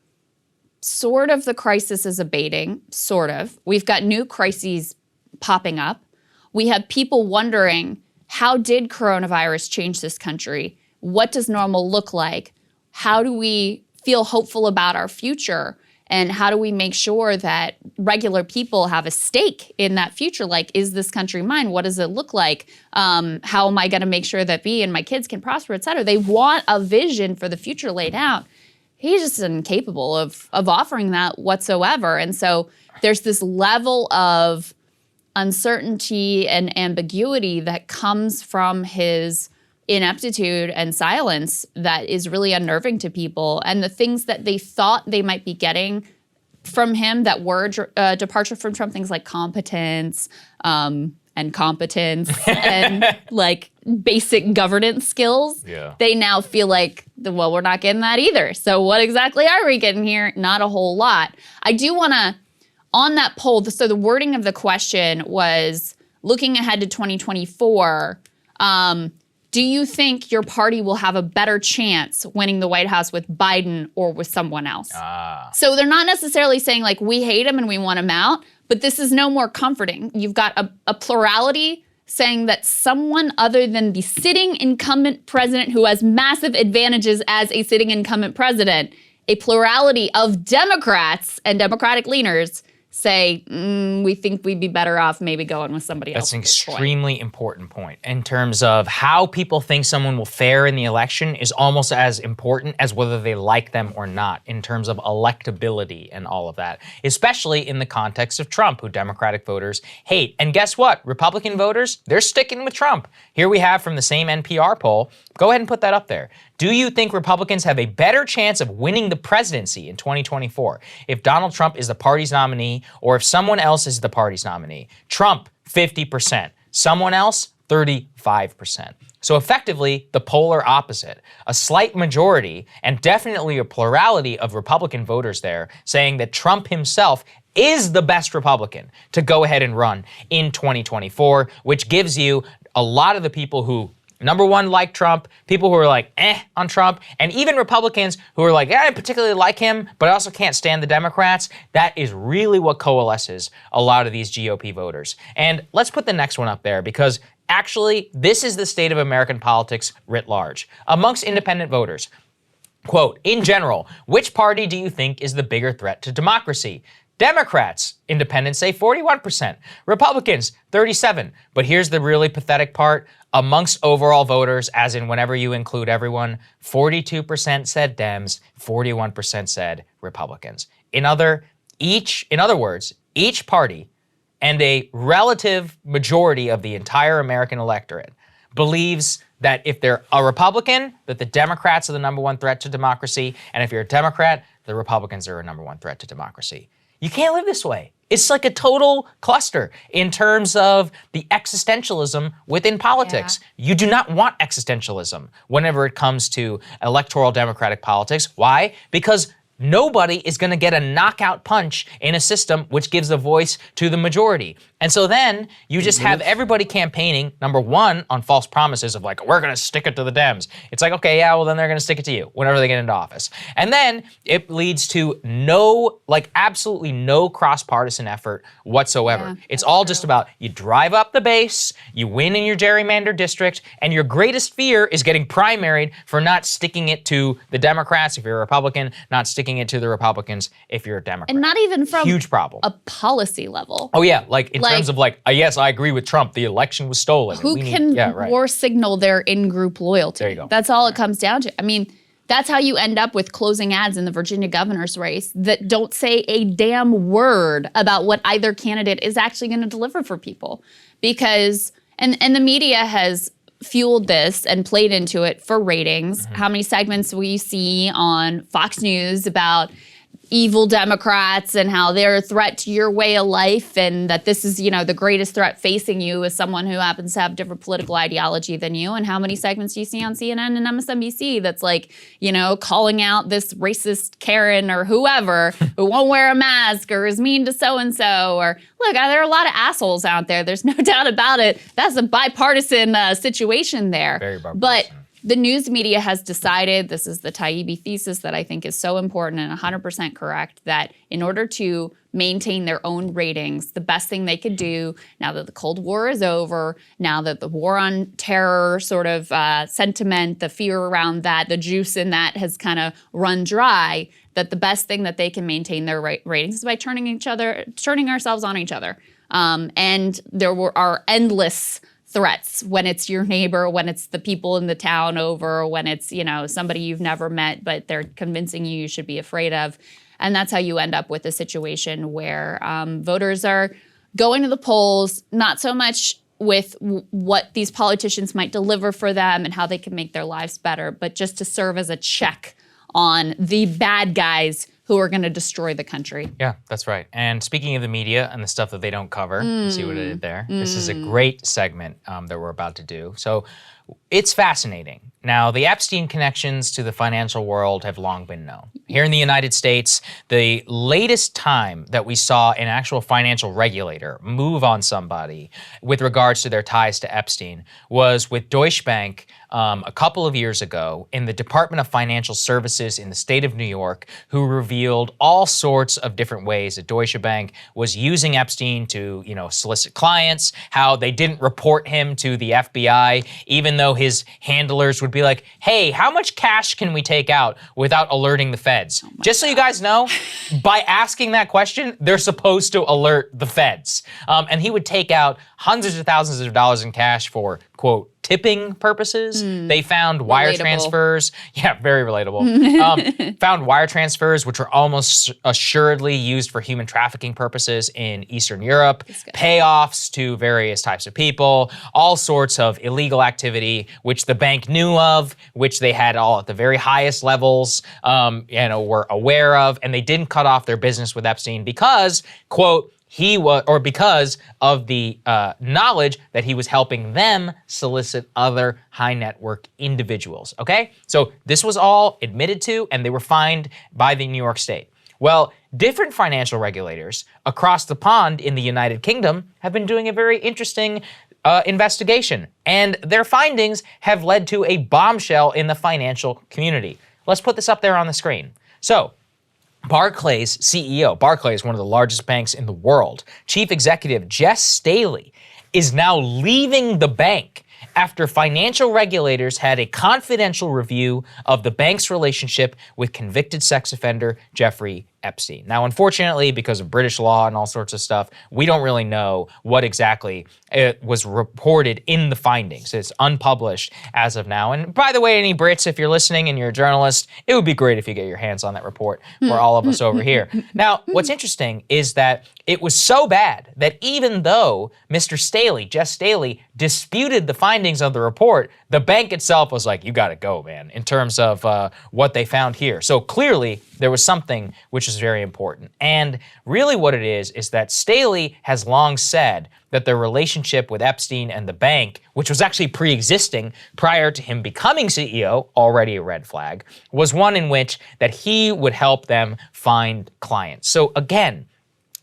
sort of the crisis is abating, sort of, we've got new crises popping up. We have people wondering, how did coronavirus change this country? What does normal look like? How do we feel hopeful about our future? And how do we make sure that regular people have a stake in that future? Like, is this country mine? What does it look like? How am I going to make sure that me and my kids can prosper, et cetera? They want a vision for the future laid out. He's just incapable of offering that whatsoever. And so there's this level of uncertainty and ambiguity that comes from his ineptitude and silence that is really unnerving to people. And the things that they thought they might be getting from him that were departure from Trump, things like competence and like basic governance skills, they now feel like, well, we're not getting that either. So what exactly are we getting here? Not a whole lot. I do want to, on that poll, so the wording of the question was, looking ahead to 2024, do you think your party will have a better chance winning the White House with Biden or with someone else? So they're not necessarily saying, like, we hate him and we want him out, but this is no more comforting. You've got a plurality saying that someone other than the sitting incumbent president who has massive advantages as a sitting incumbent president, a plurality of Democrats and Democratic leaners say, we think we'd be better off maybe going with somebody else. That's an extremely important point in terms of how people think someone will fare in the election is almost as important as whether they like them or not in terms of electability and all of that, especially in the context of Trump, who Democratic voters hate. And guess what? Republican voters, they're sticking with Trump. Here we have from the same NPR poll. Go ahead and put that up there. Do you think Republicans have a better chance of winning the presidency in 2024 if Donald Trump is the party's nominee or if someone else is the party's nominee? Trump, 50%. Someone else, 35%. So effectively, the polar opposite. A slight majority and definitely a plurality of Republican voters there saying that Trump himself is the best Republican to go ahead and run in 2024, which gives you a lot of the people who number one, like Trump, people who are like, on Trump, and even Republicans who are like, I particularly like him, but I also can't stand the Democrats. That is really what coalesces a lot of these GOP voters. And let's put the next one up there because actually, this is the state of American politics writ large. Amongst independent voters, quote, in general, which party do you think is the bigger threat to democracy? Democrats, independents say 41%, Republicans 37%. But here's the really pathetic part. Amongst overall voters, as in whenever you include everyone, 42% said Dems, 41% said Republicans. In other words, each party and a relative majority of the entire American electorate believes that if they're a Republican, that the Democrats are the number one threat to democracy, and if you're a Democrat, the Republicans are a number one threat to democracy. You can't live this way. It's like a total cluster in terms of the existentialism within politics. Yeah. You do not want existentialism whenever it comes to electoral democratic politics. Why? Because nobody is going to get a knockout punch in a system which gives a voice to the majority. And so then you just have everybody campaigning, number one, on false promises of like, we're going to stick it to the Dems. It's like, okay, yeah, well then they're going to stick it to you whenever they get into office. And then it leads to absolutely no cross-partisan effort whatsoever. Yeah, it's all just about you drive up the base, you win in your gerrymandered district, and your greatest fear is getting primaried for not sticking it to the Democrats if you're a Republican, not sticking it to the Republicans if you're a Democrat. And not even from huge problem. a policy level. Oh yeah, like in terms of like, yes, I agree with Trump, the election was stolen. Who can more signal their in-group loyalty? There you go. That's all it comes down to. I mean, that's how you end up with closing ads in the Virginia governor's race that don't say a damn word about what either candidate is actually going to deliver for people. Because, and the media has fueled this and played into it for ratings. How many segments we see on Fox News about evil Democrats and how they're a threat to your way of life, and that this is, the greatest threat facing you as someone who happens to have different political ideology than you. And how many segments do you see on CNN and MSNBC that's like, calling out this racist Karen or whoever who won't wear a mask or is mean to so-and-so, or look, there are a lot of assholes out there. There's no doubt about it. That's a bipartisan situation there. Very bipartisan. But the news media has decided, this is the Taibbi thesis that I think is so important and 100% correct, that in order to maintain their own ratings, the best thing they could do now that the Cold War is over, now that the war on terror sort of sentiment, the fear around that, the juice in that has kind of run dry, that the best thing that they can maintain their ratings is by turning ourselves on each other. And there are endless threats when it's your neighbor, when it's the people in the town over, when it's, somebody you've never met, but they're convincing you should be afraid of. And that's how you end up with a situation where voters are going to the polls, not so much with what these politicians might deliver for them and how they can make their lives better, but just to serve as a check on the bad guys who are going to destroy the country. Yeah, that's right. And speaking of the media and the stuff that they don't cover, you see what I did there? This is a great segment that we're about to do. So it's fascinating. Now, the Epstein connections to the financial world have long been known. Here in the United States, the latest time that we saw an actual financial regulator move on somebody with regards to their ties to Epstein was with Deutsche Bank a couple of years ago in the Department of Financial Services in the state of New York, who revealed all sorts of different ways that Deutsche Bank was using Epstein to, solicit clients, how they didn't report him to the FBI, even though his handlers would be like, hey, how much cash can we take out without alerting the feds? Just so you guys know, by asking that question, they're supposed to alert the feds. And he would take out hundreds of thousands of dollars in cash for, quote, tipping purposes. They found wire transfers. Yeah, very relatable. Found wire transfers, which were almost assuredly used for human trafficking purposes in Eastern Europe, payoffs to various types of people, all sorts of illegal activity, which the bank knew of, which they had all at the very highest levels, were aware of, and they didn't cut off their business with Epstein because, quote, because of the knowledge that he was helping them solicit other high net worth individuals, okay? So this was all admitted to, and they were fined by the New York State. Well, different financial regulators across the pond in the United Kingdom have been doing a very interesting investigation, and their findings have led to a bombshell in the financial community. Let's put this up there on the screen. So, Barclays CEO, Barclays, one of the largest banks in the world, chief executive Jes Staley is now leaving the bank after financial regulators had a confidential review of the bank's relationship with convicted sex offender Jeffrey Epstein. Now, unfortunately, because of British law and all sorts of stuff, we don't really know what exactly was reported in the findings. It's unpublished as of now. And by the way, any Brits, if you're listening and you're a journalist, it would be great if you get your hands on that report for all of us over here. Now, what's interesting is that it was so bad that even though Mr. Staley, Jes Staley, disputed the findings of the report, the bank itself was like, you gotta go, man, in terms of what they found here. So clearly, there was something which is very important. And really what it is that Staley has long said that the relationship with Epstein and the bank, which was actually pre-existing prior to him becoming CEO, already a red flag, was one in which that he would help them find clients. So again,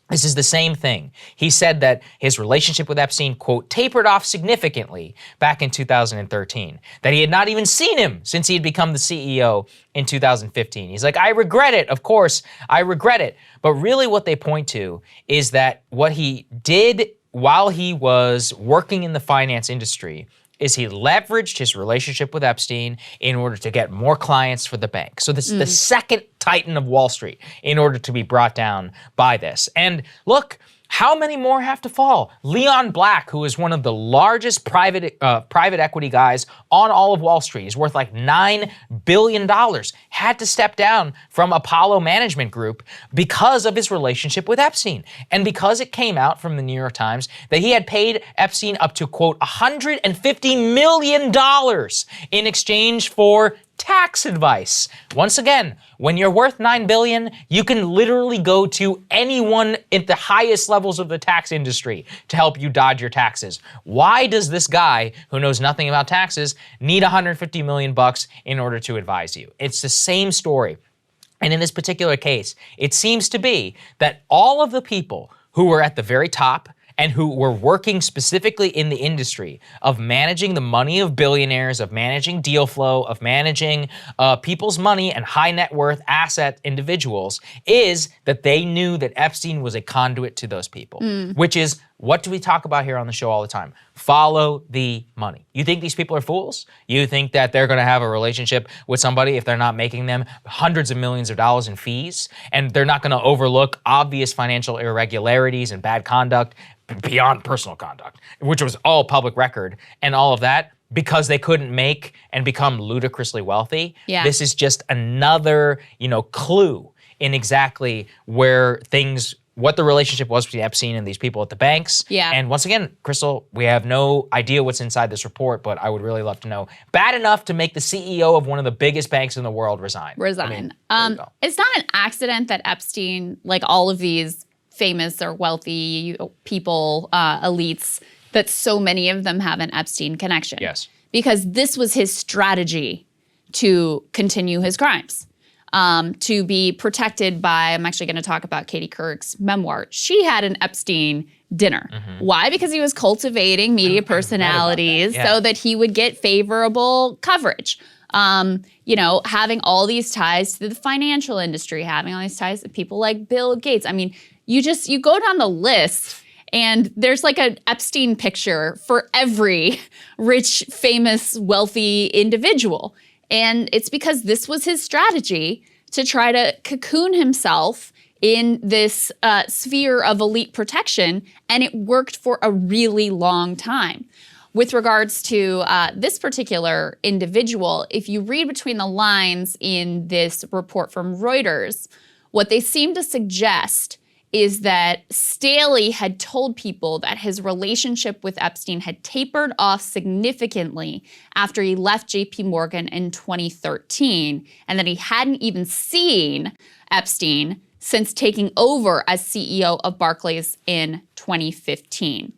this is the same thing. He said that his relationship with Epstein, quote, tapered off significantly back in 2013, that he had not even seen him since he had become the CEO in 2015. He's like, I regret it, of course, I regret it. But really what they point to is that what he did while he was working in the finance industry is he leveraged his relationship with Epstein in order to get more clients for the bank. So this is the second titan of Wall Street in order to be brought down by this. And look, how many more have to fall? Leon Black, who is one of the largest private equity guys on all of Wall Street, he's worth like $9 billion, had to step down from Apollo Management Group because of his relationship with Epstein. And because it came out from the New York Times that he had paid Epstein up to, quote, $150 million in exchange for tax advice. Once again, when you're worth $9 billion, you can literally go to anyone at the highest levels of the tax industry to help you dodge your taxes. Why does this guy who knows nothing about taxes need $150 million in order to advise you? It's the same story. And in this particular case, it seems to be that all of the people who were at the very top and who were working specifically in the industry of managing the money of billionaires, of managing deal flow, of managing people's money and high net worth asset individuals, is that they knew that Epstein was a conduit to those people, which is, what do we talk about here on the show all the time? Follow the money. You think these people are fools? You think that they're gonna have a relationship with somebody if they're not making them hundreds of millions of dollars in fees, and they're not gonna overlook obvious financial irregularities and bad conduct beyond personal conduct, which was all public record, and all of that because they couldn't make and become ludicrously wealthy? Yeah. This is just another, clue in exactly where things, what the relationship was between Epstein and these people at the banks. Yeah. And once again, Krystal, we have no idea what's inside this report, but I would really love to know. Bad enough to make the CEO of one of the biggest banks in the world resign. Resign. I mean, there you go. It's not an accident that Epstein, like all of these famous or wealthy people, elites, that so many of them have an Epstein connection. Yes. Because this was his strategy to continue his crimes. To be protected by, I'm actually going to talk about Katie Couric's memoir. She had an Epstein dinner. Why? Because he was cultivating media personalities so that he would get favorable coverage. Having all these ties to the financial industry, having all these ties to people like Bill Gates. I mean, you go down the list and there's like an Epstein picture for every rich, famous, wealthy individual. And it's because this was his strategy to try to cocoon himself in this sphere of elite protection, and it worked for a really long time. With regards to this particular individual, if you read between the lines in this report from Reuters, what they seem to suggest is that Staley had told people that his relationship with Epstein had tapered off significantly after he left JP Morgan in 2013, and that he hadn't even seen Epstein since taking over as CEO of Barclays in 2015.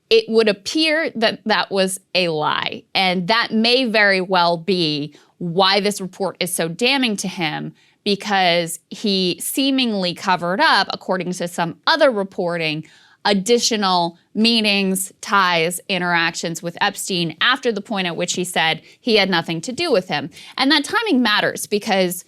It would appear that that was a lie, and that may very well be why this report is so damning to him, because he seemingly covered up, according to some other reporting, additional meetings, ties, interactions with Epstein after the point at which he said he had nothing to do with him. And that timing matters because,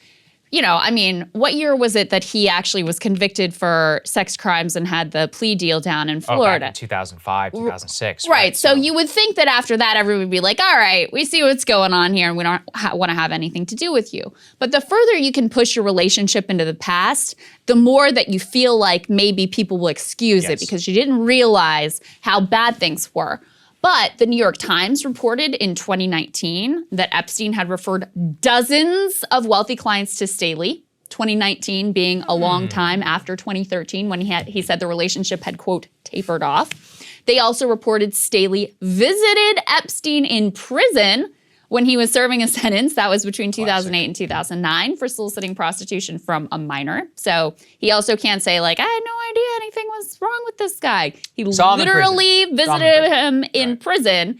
what year was it that he actually was convicted for sex crimes and had the plea deal down in Florida? Back in 2005, 2006. Right. So you would think that after that, everyone would be like, all right, we see what's going on here and we don't want to have anything to do with you. But the further you can push your relationship into the past, the more that you feel like maybe people will excuse it because you didn't realize how bad things were. But the New York Times reported in 2019 that Epstein had referred dozens of wealthy clients to Staley, 2019 being a long time after 2013 when he said the relationship had, quote, tapered off. They also reported Staley visited Epstein in prison when he was serving a sentence that was between 2008 and 2009 for soliciting prostitution from a minor. So he also can't say, like, I had no idea anything was wrong with this guy. He literally visited him in prison.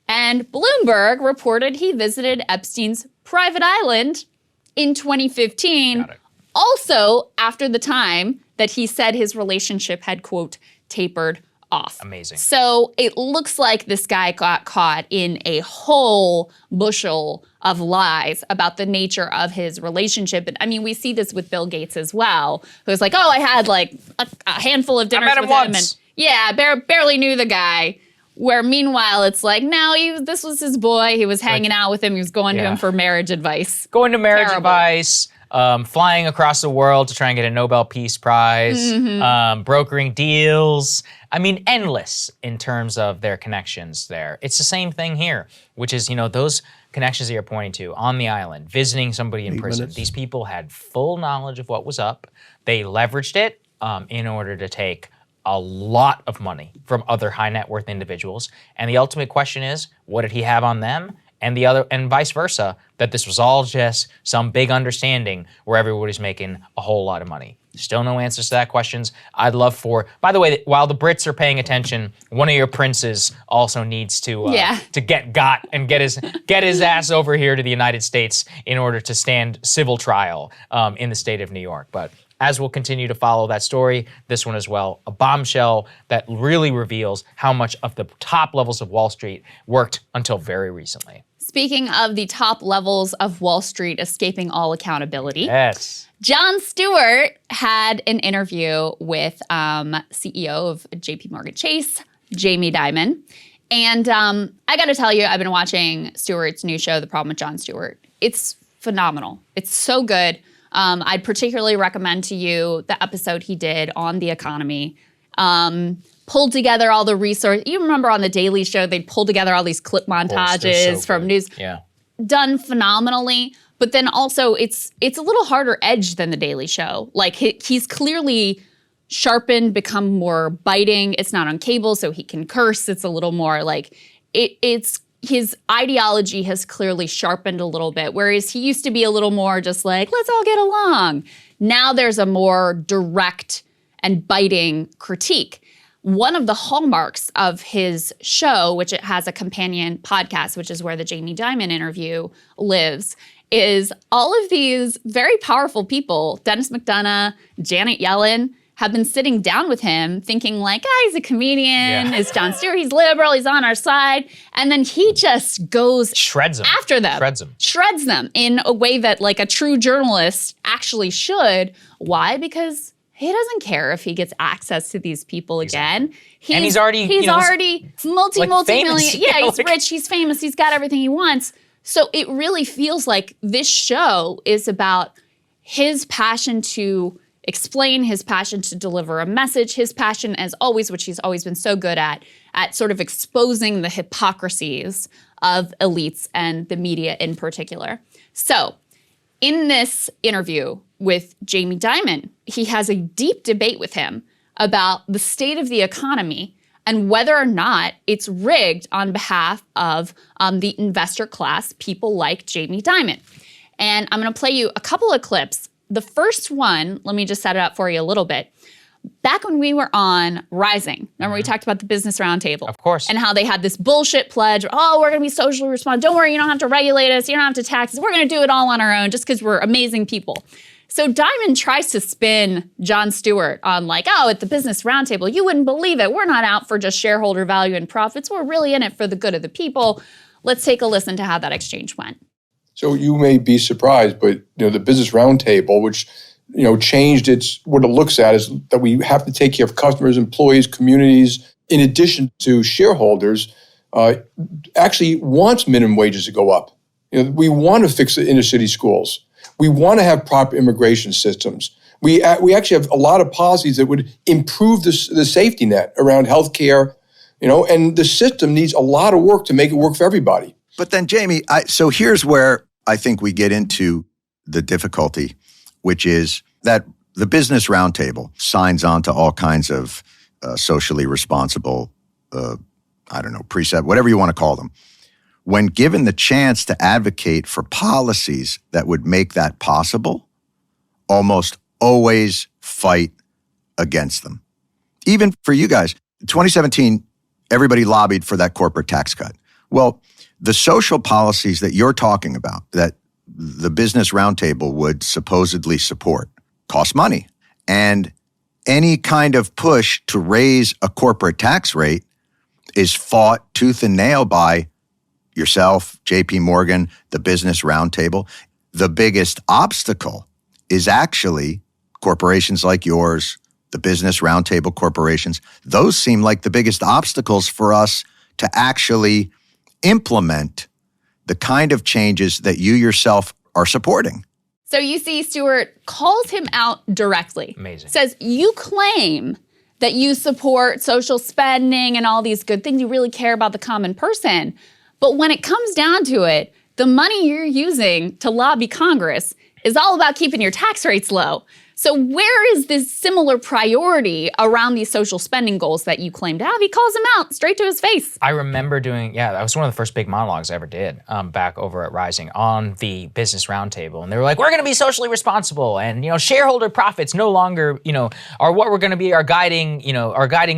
And Bloomberg reported he visited Epstein's private island in 2015, also after the time that he said his relationship had, quote, tapered off. Amazing. So it looks like this guy got caught in a whole bushel of lies about the nature of his relationship. And I mean, we see this with Bill Gates as well, who's like, oh, I had like a handful of dinners with him. And yeah, barely knew the guy. Where meanwhile, it's like, no, this was his boy. He was hanging out with him. He was going to him for marriage advice. Going to marriage advice. Flying across the world to try and get a Nobel Peace Prize, brokering deals. I mean, endless in terms of their connections there. It's the same thing here, which is, those connections that you're pointing to on the island, visiting somebody in prison. These people had full knowledge of what was up. They leveraged it in order to take a lot of money from other high net worth individuals. And the ultimate question is, what did he have on them? And vice versa, that this was all just some big understanding where everybody's making a whole lot of money. Still no answers to that questions. I'd love for, by the way, while the Brits are paying attention, one of your princes also needs to get his ass over here to the United States in order to stand civil trial in the state of New York. But as we'll continue to follow that story, this one as well, a bombshell that really reveals how much of the top levels of Wall Street worked until very recently. Speaking of the top levels of Wall Street escaping all accountability, yes, Jon Stewart had an interview with CEO of JP Morgan Chase, Jamie Dimon. And I got to tell you, I've been watching Stewart's new show, The Problem with Jon Stewart. It's phenomenal. It's so good. I'd particularly recommend to you the episode he did on the economy. Pulled together all the resources. You remember on The Daily Show, they pulled together all these clip montages from news. Yeah. Done phenomenally. But then also, it's a little harder edged than The Daily Show. Like, he's clearly sharpened, become more biting. It's not on cable, so he can curse. It's a little more like, it's his ideology has clearly sharpened a little bit, whereas he used to be a little more just like, let's all get along. Now there's a more direct and biting critique. One of the hallmarks of his show, which it has a companion podcast, which is where the Jamie Dimon interview lives, is all of these very powerful people, Dennis McDonough, Janet Yellen, have been sitting down with him thinking like, he's a comedian, it's Jon Stewart, he's liberal, he's on our side. And then he just goes after them. Shreds them in a way that like a true journalist actually should. Why? Because he doesn't care if he gets access to these people again. He's already multi-million. Yeah, he's rich, he's famous, he's got everything he wants. So it really feels like this show is about his passion to explain, his passion to deliver a message, his passion as always, which he's always been so good at sort of exposing the hypocrisies of elites and the media in particular. So in this interview with Jamie Dimon, he has a deep debate with him about the state of the economy and whether or not it's rigged on behalf of the investor class, people like Jamie Dimon. And I'm going to play you a couple of clips. The first one, let me just set it up for you a little bit. Back when we were on Rising, remember we talked about the Business Roundtable? Of course. And how they had this bullshit pledge, we're going to be socially responsible. Don't worry, you don't have to regulate us. You don't have to tax us. We're going to do it all on our own just because we're amazing people. So Dimon tries to spin Jon Stewart on like, at the Business Roundtable, you wouldn't believe it. We're not out for just shareholder value and profits. We're really in it for the good of the people. Let's take a listen to how that exchange went. So you may be surprised, but the Business Roundtable, which changed what it looks at is that we have to take care of customers, employees, communities, in addition to shareholders, actually wants minimum wages to go up. We want to fix the inner city schools. We want to have proper immigration systems. We actually have a lot of policies that would improve the safety net around healthcare, and the system needs a lot of work to make it work for everybody. But then, Jamie, so here's where I think we get into the difficulty, which is that the Business Roundtable signs on to all kinds of socially responsible, precept, whatever you want to call them. when given the chance to advocate for policies that would make that possible, almost always fight against them. Even for you guys, 2017, everybody lobbied for that corporate tax cut. Well, the social policies that you're talking about, that the Business Roundtable would supposedly support, cost money. And any kind of push to raise a corporate tax rate is fought tooth and nail by yourself, JP Morgan, the Business Roundtable. The biggest obstacle is actually corporations like yours, the Business Roundtable corporations. Those seem like the biggest obstacles for us to actually implement the kind of changes that you yourself are supporting. So you see, Stewart calls him out directly. Amazing. Says, you claim that you support social spending and all these good things. You really care about the common person. But when it comes down to it, the money you're using to lobby Congress is all about keeping your tax rates low. So where is this similar priority around these social spending goals that you claim to have? He calls him out straight to his face. I remember that was one of the first big monologues I ever did back over at Rising on the Business Roundtable. And they were like, we're going to be socially responsible, and shareholder profits no longer, are what we're going to be our guiding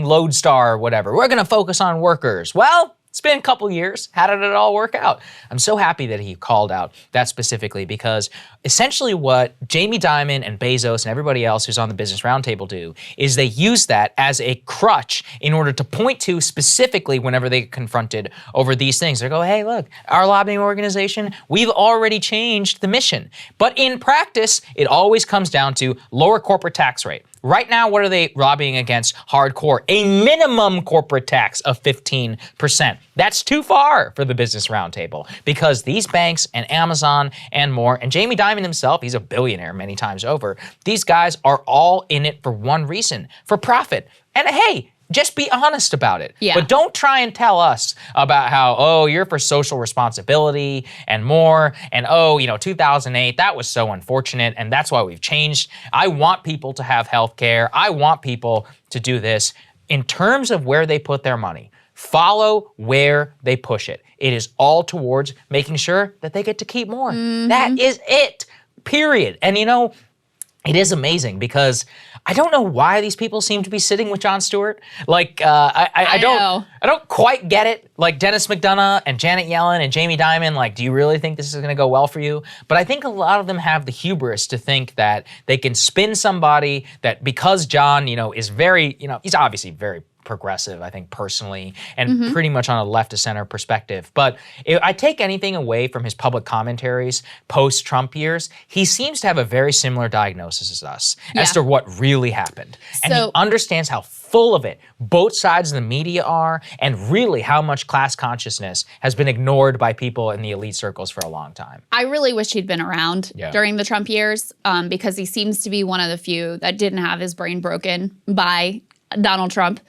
lodestar or whatever. We're going to focus on workers. Well, it's been a couple years. How did it all work out? I'm so happy that he called out that specifically, because essentially what Jamie Dimon and Bezos and everybody else who's on the Business Roundtable do is they use that as a crutch in order to point to specifically whenever they get confronted over these things. They go, hey, look, our lobbying organization, we've already changed the mission. But in practice, it always comes down to lower corporate tax rate. Right now, what are they lobbying against hardcore? A minimum corporate tax of 15%. That's too far for the Business Roundtable, because these banks and Amazon and more, and Jamie Dimon himself, he's a billionaire many times over, these guys are all in it for one reason, for profit. And hey, just be honest about it. Yeah. But don't try and tell us about how, you're for social responsibility and more, and 2008, that was so unfortunate, and that's why we've changed. I want people to have health care. I want people to do this. In terms of where they put their money, follow where they push it. It is all towards making sure that they get to keep more. Mm-hmm. That is it, period. And it is amazing, because I don't know why these people seem to be sitting with Jon Stewart. I don't quite get it. Like Dennis McDonough and Janet Yellen and Jamie Dimon, do you really think this is going to go well for you? But I think a lot of them have the hubris to think that they can spin somebody that, because Jon, is very, he's obviously very progressive, I think, personally, and pretty much on a left to center perspective. But if I take anything away from his public commentaries post-Trump years, he seems to have a very similar diagnosis as us as to what really happened. And he understands how full of it both sides of the media are, and really how much class consciousness has been ignored by people in the elite circles for a long time. I really wish he'd been around during the Trump years, because he seems to be one of the few that didn't have his brain broken by Donald Trump.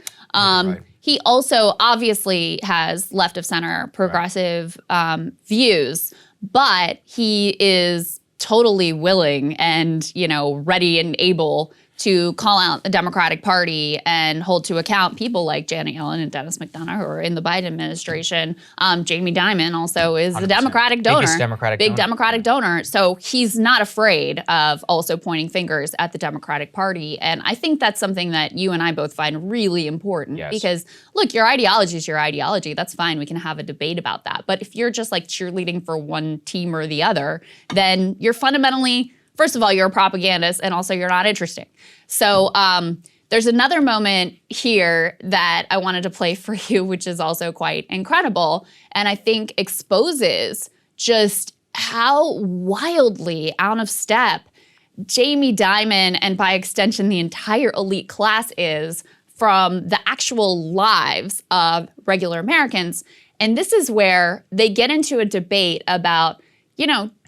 He also obviously has left of center progressive views, but he is totally willing and, ready and able to call out the Democratic Party and hold to account people like Janet Yellen and Dennis McDonough, who are in the Biden administration. Jamie Dimon also is a Democratic donor. Big Democratic donor. So he's not afraid of also pointing fingers at the Democratic Party. And I think that's something that you and I both find really important. Yes. Because, look, your ideology is your ideology. That's fine. We can have a debate about that. But if you're just cheerleading for one team or the other, then you're fundamentally, first of all, you're a propagandist, and also you're not interesting. So there's another moment here that I wanted to play for you, which is also quite incredible, and I think exposes just how wildly out of step Jamie Dimon, and by extension the entire elite class, is from the actual lives of regular Americans. And this is where they get into a debate about,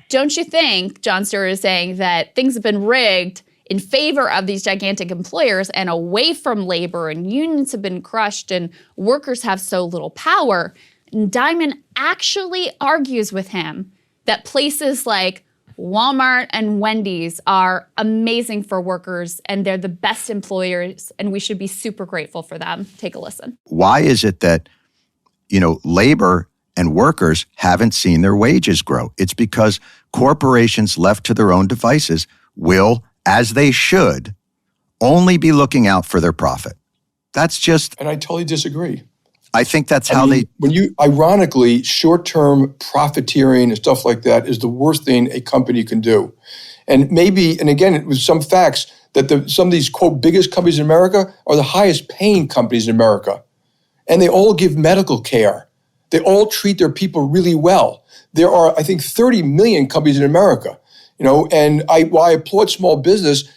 don't you think, Jon Stewart is saying, that things have been rigged in favor of these gigantic employers and away from labor, and unions have been crushed and workers have so little power? And Dimon actually argues with him that places like Walmart and Wendy's are amazing for workers, and they're the best employers, and we should be super grateful for them. Take a listen. Why is it that, labor and workers haven't seen their wages grow. It's because corporations left to their own devices will, as they should, only be looking out for their profit. That's just... And I totally disagree. I think that's how they... When you, ironically, short-term profiteering and stuff like that is the worst thing a company can do. And maybe, and again, with some facts, that some of these, quote, biggest companies in America are the highest paying companies in America. And they all give medical care. They all treat their people really well. There are, I think, 30 million companies in America, and while I applaud small business,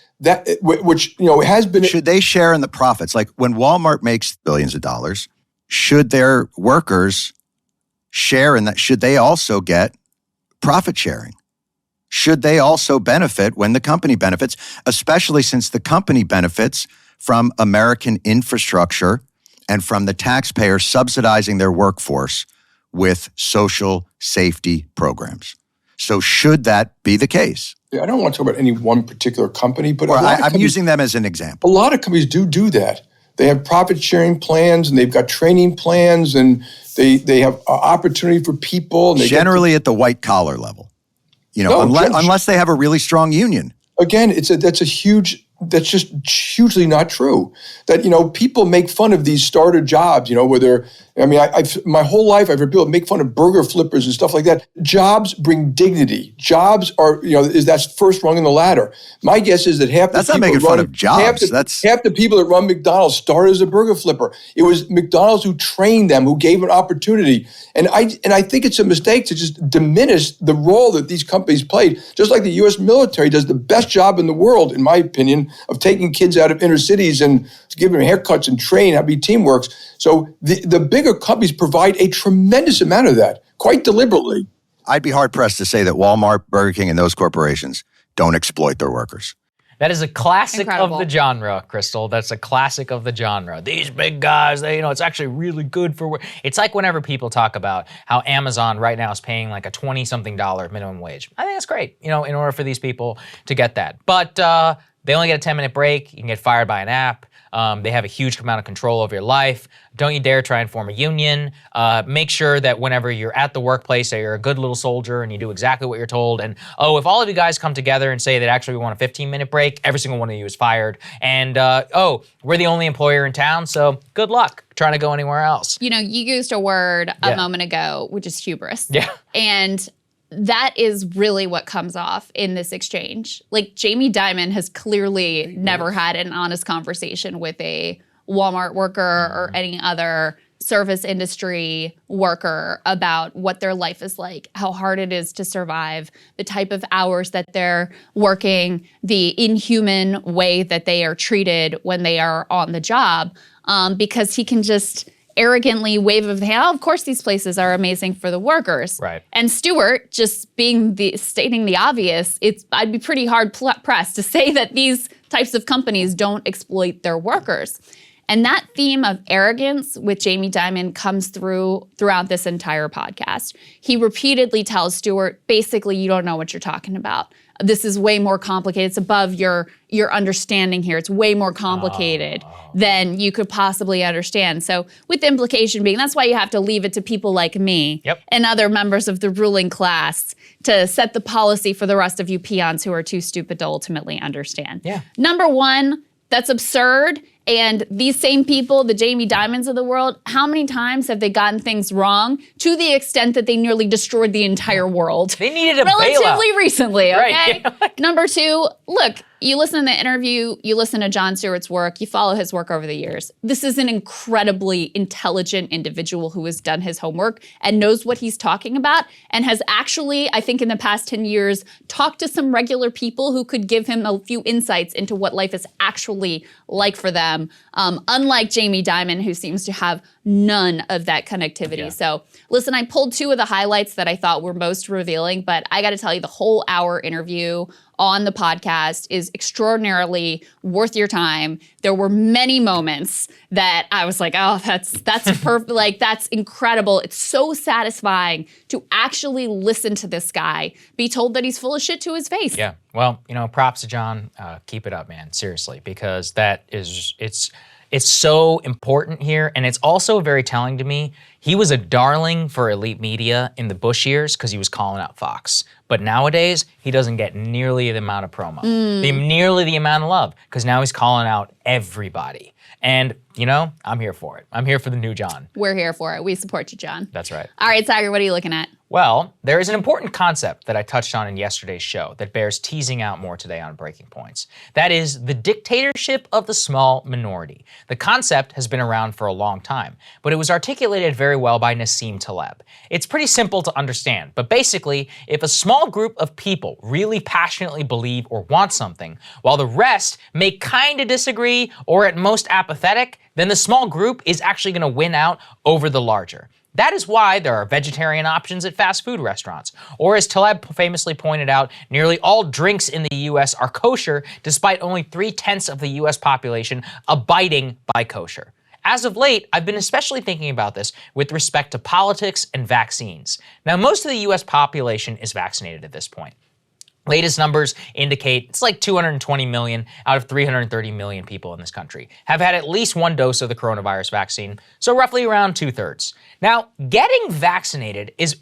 which has been... Should they share in the profits? Like when Walmart makes billions of dollars, should their workers share in that? Should they also get profit sharing? Should they also benefit when the company benefits, especially since the company benefits from American infrastructure and from the taxpayers subsidizing their workforce with social safety programs? So should that be the case? Yeah, I don't want to talk about any one particular company, but I'm using them as an example. A lot of companies do that. They have profit-sharing plans, and they've got training plans, and they have opportunity for people. And Generally at the white-collar level, unless they have a really strong union. Again, that's just hugely not true. That, people make fun of these starter jobs, my whole life I've heard people make fun of burger flippers and stuff like that. Jobs bring dignity. Jobs are, that's first rung in the ladder. My guess is that half the That's people not making fun of jobs. Half the people that run McDonald's started as a burger flipper. It was McDonald's who trained them, who gave an opportunity. And I think it's a mistake to just diminish the role that these companies played. Just like the U.S. military does the best job in the world, in my opinion, of taking kids out of inner cities and giving them haircuts and train how to be teamworks. So the bigger companies provide a tremendous amount of that, quite deliberately. I'd be hard-pressed to say that Walmart, Burger King, and those corporations don't exploit their workers. That is a classic Incredible. of the genre, Krystal. That's a classic of the genre. These big guys, it's actually really good for work. It's like whenever people talk about how Amazon right now is paying like a $20-something minimum wage. I think that's great, in order for these people to get that. But they only get a 10-minute break. You can get fired by an app. They have a huge amount of control over your life. Don't you dare try and form a union. Make sure that whenever you're at the workplace that you're a good little soldier and you do exactly what you're told. And, if all of you guys come together and say that actually we want a 15-minute break, every single one of you is fired. And, we're the only employer in town, so good luck trying to go anywhere else. You used a word a moment ago, which is hubris. Yeah. And that is really what comes off in this exchange. Like, Jamie Dimon has clearly never had an honest conversation with a Walmart worker or any other service industry worker about what their life is like, how hard it is to survive, the type of hours that they're working, the inhuman way that they are treated when they are on the job, because he can just arrogantly wave of the hand, of course these places are amazing for the workers. Right. And Stewart, just stating the obvious, I'd be pretty hard pressed to say that these types of companies don't exploit their workers. And that theme of arrogance with Jamie Dimon comes throughout this entire podcast. He repeatedly tells Stewart, basically, you don't know what you're talking about. This is way more complicated. It's above your understanding here. It's way more complicated than you could possibly understand. So with the implication being, that's why you have to leave it to people like me and other members of the ruling class to set the policy for the rest of you peons who are too stupid to ultimately understand. Yeah. Number one, that's absurd. And these same people, the Jamie Dimons of the world, how many times have they gotten things wrong to the extent that they nearly destroyed the entire world? They needed a relatively bailout. Recently, okay? Right. Number two, look, you listen to the interview, you listen to Jon Stewart's work, you follow his work over the years. This is an incredibly intelligent individual who has done his homework and knows what he's talking about and has actually, I think in the past 10 years, talked to some regular people who could give him a few insights into what life is actually like for them. Unlike Jamie Dimon, who seems to have none of that connectivity. Yeah. So listen, I pulled two of the highlights that I thought were most revealing, but I got to tell you, the whole hour interview on the podcast is extraordinarily worth your time. There were many moments that I was like, oh, that's perfect. Like, that's incredible. It's so satisfying to actually listen to this guy be told that he's full of shit to his face. Yeah. Well, props to Jon. Keep it up, man. Seriously, because that is, It's so important here, and it's also very telling to me. He was a darling for elite media in the Bush years because he was calling out Fox. But nowadays, he doesn't get nearly the amount of promo, nearly the amount of love, because now he's calling out everybody. And, you know, I'm here for it. I'm here for the new Jon. We're here for it. We support you, Jon. That's right. All right, Saagar, what are you looking at? Well, there is an important concept that I touched on in yesterday's show that bears teasing out more today on Breaking Points. That is the dictatorship of the small minority. The concept has been around for a long time, but it was articulated very well by Nassim Taleb. It's pretty simple to understand, but basically, if a small group of people really passionately believe or want something, while the rest may kind of disagree or at most apathetic, then the small group is actually going to win out over the larger. That is why there are vegetarian options at fast food restaurants. Or as Taleb famously pointed out, nearly all drinks in the US are kosher, despite only 3/10 of the US population abiding by kosher. As of late, I've been especially thinking about this with respect to politics and vaccines. Now, most of the US population is vaccinated at this point. Latest numbers indicate it's like 220 million out of 330 million people in this country have had at least one dose of the coronavirus vaccine, so roughly around 2/3. Now, getting vaccinated is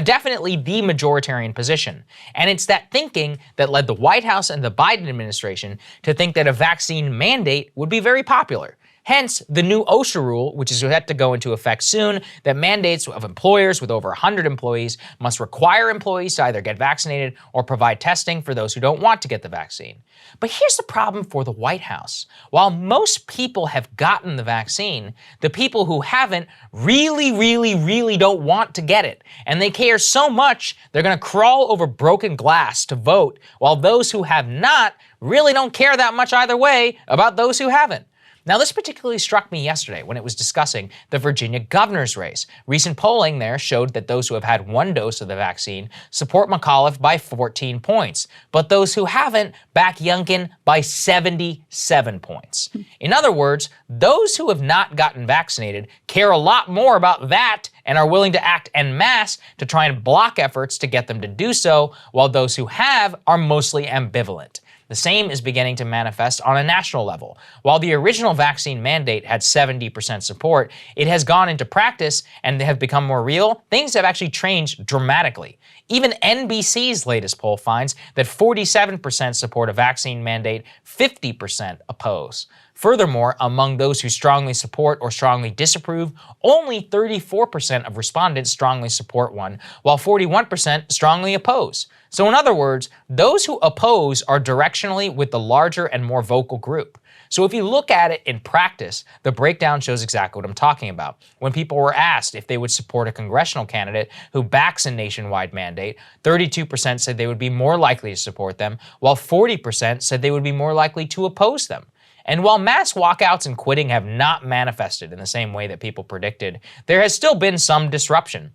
definitely the majoritarian position, and it's that thinking that led the White House and the Biden administration to think that a vaccine mandate would be very popular. Hence, the new OSHA rule, which is set to go into effect soon, that mandates of employers with over 100 employees must require employees to either get vaccinated or provide testing for those who don't want to get the vaccine. But here's the problem for the White House. While most people have gotten the vaccine, the people who haven't really don't want to get it. And they care so much, they're going to crawl over broken glass to vote, while those who have not really don't care that much either way about those who haven't. Now, this particularly struck me yesterday when it was discussing the Virginia governor's race. Recent polling there showed that those who have had one dose of the vaccine support McAuliffe by 14 points, but those who haven't back Youngkin by 77 points. In other words, those who have not gotten vaccinated care a lot more about that and are willing to act en masse to try and block efforts to get them to do so, while those who have are mostly ambivalent. The same is beginning to manifest on a national level. While the original vaccine mandate had 70% support, it has gone into practice and they have become more real. Things have actually changed dramatically. Even NBC's latest poll finds that 47% support a vaccine mandate, 50% oppose. Furthermore, among those who strongly support or strongly disapprove, only 34% of respondents strongly support one, while 41% strongly oppose. So in other words, those who oppose are directionally with the larger and more vocal group. So if you look at it in practice, the breakdown shows exactly what I'm talking about. When people were asked if they would support a congressional candidate who backs a nationwide mandate, 32% said they would be more likely to support them, while 40% said they would be more likely to oppose them. And while mass walkouts and quitting have not manifested in the same way that people predicted, there has still been some disruption.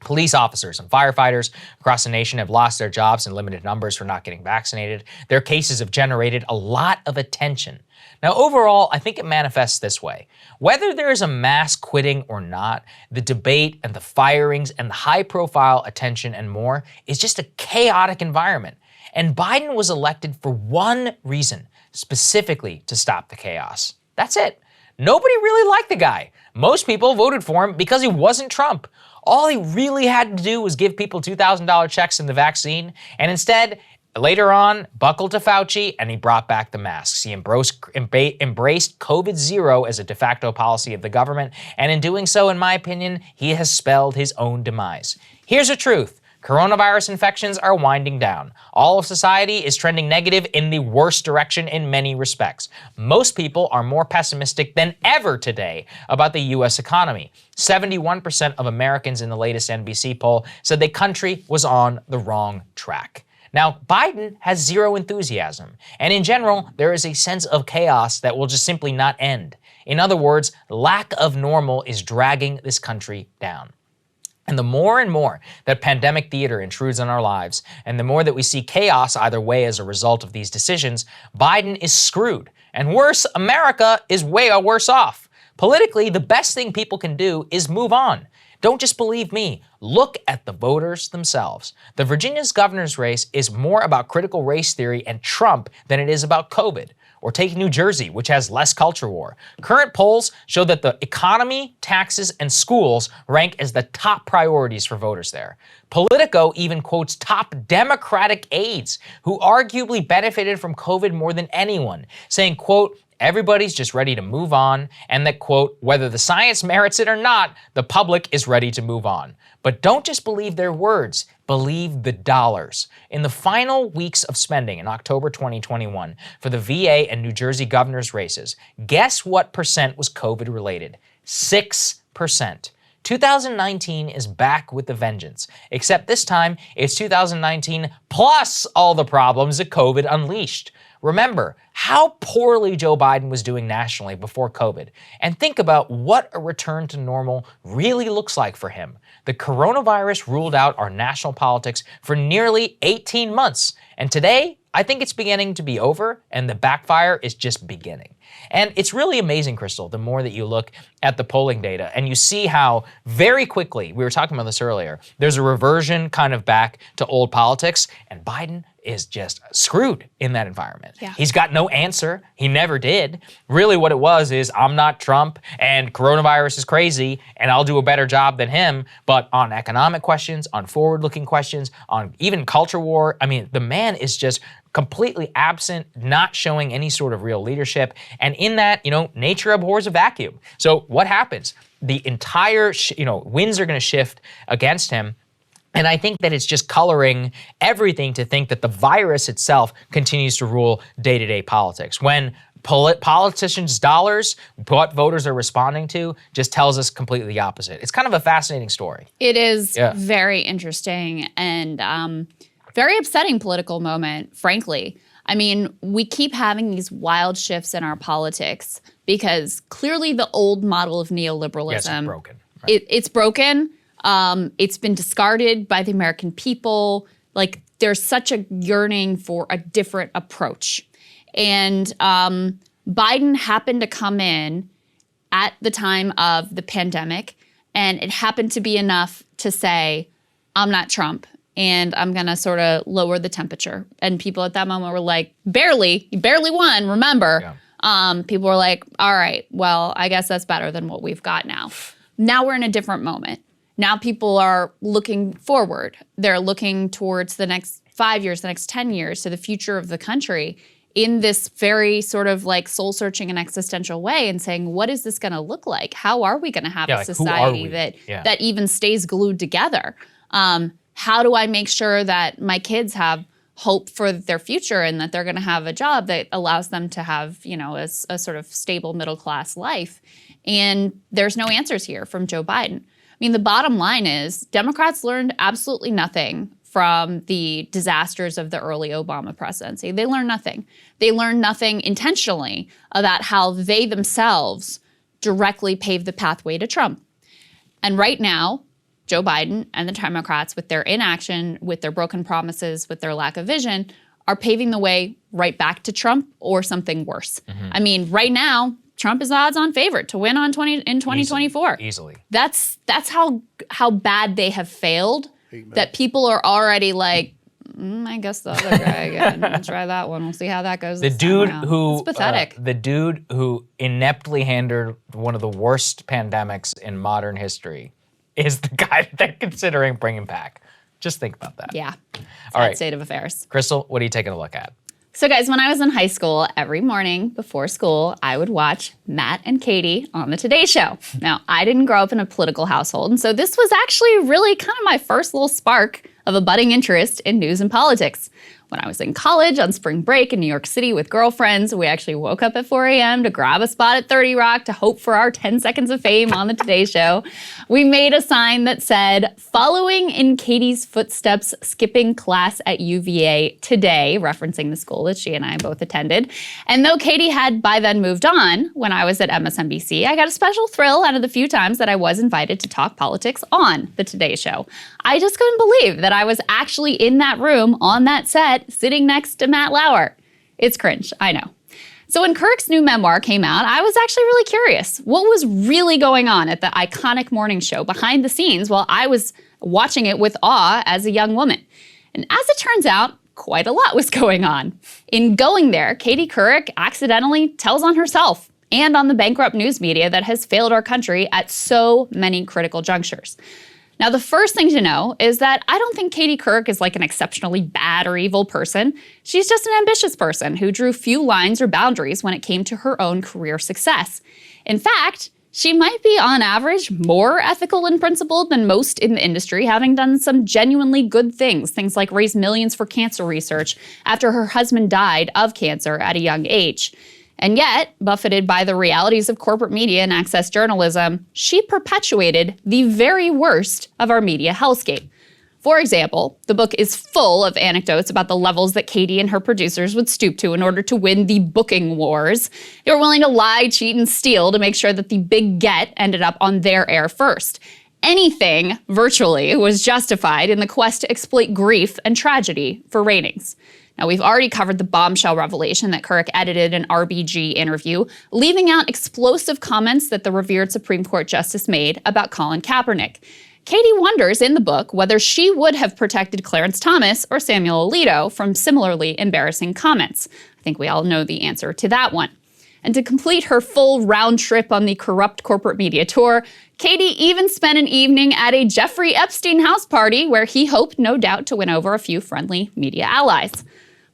Police officers and firefighters across the nation have lost their jobs in limited numbers for not getting vaccinated. Their cases have generated a lot of attention. Now, overall, I think it manifests this way. Whether there is a mass quitting or not, the debate and the firings and the high-profile attention and more is just a chaotic environment. And Biden was elected for one reason, specifically to stop the chaos. That's it. Nobody really liked the guy. Most people voted for him because he wasn't Trump. All he really had to do was give people $2,000 checks in the vaccine, and instead, later on, buckled to Fauci, and he brought back the masks. He embraced COVID-0 as a de facto policy of the government, and in doing so, in my opinion, he has spelled his own demise. Here's the truth. Coronavirus infections are winding down. All of society is trending negative in the worst direction in many respects. Most people are more pessimistic than ever today about the U.S. economy. 71% of Americans in the latest NBC poll said the country was on the wrong track. Now, Biden has zero enthusiasm, and in general, there is a sense of chaos that will just simply not end. In other words, lack of normal is dragging this country down. And the more and more that pandemic theater intrudes on our lives, and the more that we see chaos either way as a result of these decisions, Biden is screwed. And worse, America is way worse off. Politically, the best thing people can do is move on. Don't just believe me. Look at the voters themselves. The Virginia's governor's race is more about critical race theory and Trump than it is about COVID. Or take New Jersey, which has less culture war. Current polls show that the economy, taxes, and schools rank as the top priorities for voters there. Politico even quotes top Democratic aides who arguably benefited from COVID more than anyone, saying, quote, everybody's just ready to move on, and that, quote, whether the science merits it or not, the public is ready to move on. But don't just believe their words, believe the dollars. In the final weeks of spending in October 2021 for the VA and New Jersey governor's races, guess what percent was COVID related? 6%. 2019 is back with a vengeance, except this time it's 2019 plus all the problems that COVID unleashed. Remember how poorly Joe Biden was doing nationally before COVID, and think about what a return to normal really looks like for him. The coronavirus ruled out our national politics for nearly 18 months, and today, I think it's beginning to be over, and the backfire is just beginning. And it's really amazing, Krystal, the more that you look at the polling data and you see how very quickly, we were talking about this earlier, there's a reversion kind of back to old politics, and Biden is just screwed in that environment. Yeah. He's got no answer. He never did. Really what it was is, I'm not Trump and coronavirus is crazy and I'll do a better job than him. But on economic questions, on forward-looking questions, on even culture war, I mean, the man is just completely absent, not showing any sort of real leadership. And in that, nature abhors a vacuum. So what happens? The entire, winds are going to shift against him. And I think that it's just coloring everything to think that the virus itself continues to rule day-to-day politics. When politicians' dollars, what voters are responding to, just tells us completely the opposite. It's kind of a fascinating story. It is very interesting and very upsetting political moment, frankly. I mean, we keep having these wild shifts in our politics because clearly the old model of neoliberalism, it's broken. Right? It's broken. It's been discarded by the American people. Like, there's such a yearning for a different approach. And Biden happened to come in at the time of the pandemic, and it happened to be enough to say, I'm not Trump, and I'm going to sort of lower the temperature. And people at that moment were like, you barely won, remember? Yeah. People were like, all right, well, I guess that's better than what we've got now. Now we're in a different moment. Now people are looking forward. They're looking towards the next 5 years, the next 10 years, to the future of the country in this very sort of like soul-searching and existential way, and saying, what is this going to look like? How are we going to have a society that even stays glued together? How do I make sure that my kids have hope for their future and that they're going to have a job that allows them to have, a sort of stable middle-class life? And there's no answers here from Joe Biden. I mean, the bottom line is Democrats learned absolutely nothing from the disasters of the early Obama presidency. They learned nothing. They learned nothing intentionally about how they themselves directly paved the pathway to Trump. And right now, Joe Biden and the Democrats, with their inaction, with their broken promises, with their lack of vision, are paving the way right back to Trump or something worse. Mm-hmm. I mean, right now, Trump is odds-on favorite to win in 2024. Easily. That's how bad they have failed, that people are already like, I guess the other guy again. We'll try that one. We'll see how that goes. It's pathetic. It's the dude who ineptly handled one of the worst pandemics in modern history is the guy that they're considering bringing back. Just think about that. Yeah. All right. State of affairs. Krystal, what are you taking a look at? So guys, when I was in high school, every morning before school, I would watch Matt and Katie on the Today Show. Now, I didn't grow up in a political household, and so this was actually really kind of my first little spark of a budding interest in news and politics. When I was in college on spring break in New York City with girlfriends, we actually woke up at 4 a.m. to grab a spot at 30 Rock to hope for our 10 seconds of fame on the Today Show. We made a sign that said, "Following in Katie's footsteps, skipping class at UVA today," referencing the school that she and I both attended. And though Katie had by then moved on when I was at MSNBC, I got a special thrill out of the few times that I was invited to talk politics on the Today Show. I just couldn't believe that I was actually in that room on that set, sitting next to Matt Lauer. It's cringe, I know. So when Couric's new memoir came out, I was actually really curious. What was really going on at the iconic morning show behind the scenes while I was watching it with awe as a young woman? And as it turns out, quite a lot was going on. In going there, Katie Couric accidentally tells on herself and on the bankrupt news media that has failed our country at so many critical junctures. Now, the first thing to know is that I don't think Katie Couric is like an exceptionally bad or evil person. She's just an ambitious person who drew few lines or boundaries when it came to her own career success. In fact, she might be, on average, more ethical and principled than most in the industry, having done some genuinely good things like raise millions for cancer research after her husband died of cancer at a young age. And yet, buffeted by the realities of corporate media and access journalism, she perpetuated the very worst of our media hellscape. For example, the book is full of anecdotes about the levels that Katie and her producers would stoop to in order to win the booking wars. They were willing to lie, cheat, and steal to make sure that the big get ended up on their air first. Anything, virtually, was justified in the quest to exploit grief and tragedy for ratings. Now, we've already covered the bombshell revelation that Couric edited an RBG interview, leaving out explosive comments that the revered Supreme Court justice made about Colin Kaepernick. Katie wonders in the book whether she would have protected Clarence Thomas or Samuel Alito from similarly embarrassing comments. I think we all know the answer to that one. And to complete her full round trip on the corrupt corporate media tour, Katie even spent an evening at a Jeffrey Epstein house party where he hoped, no doubt, to win over a few friendly media allies.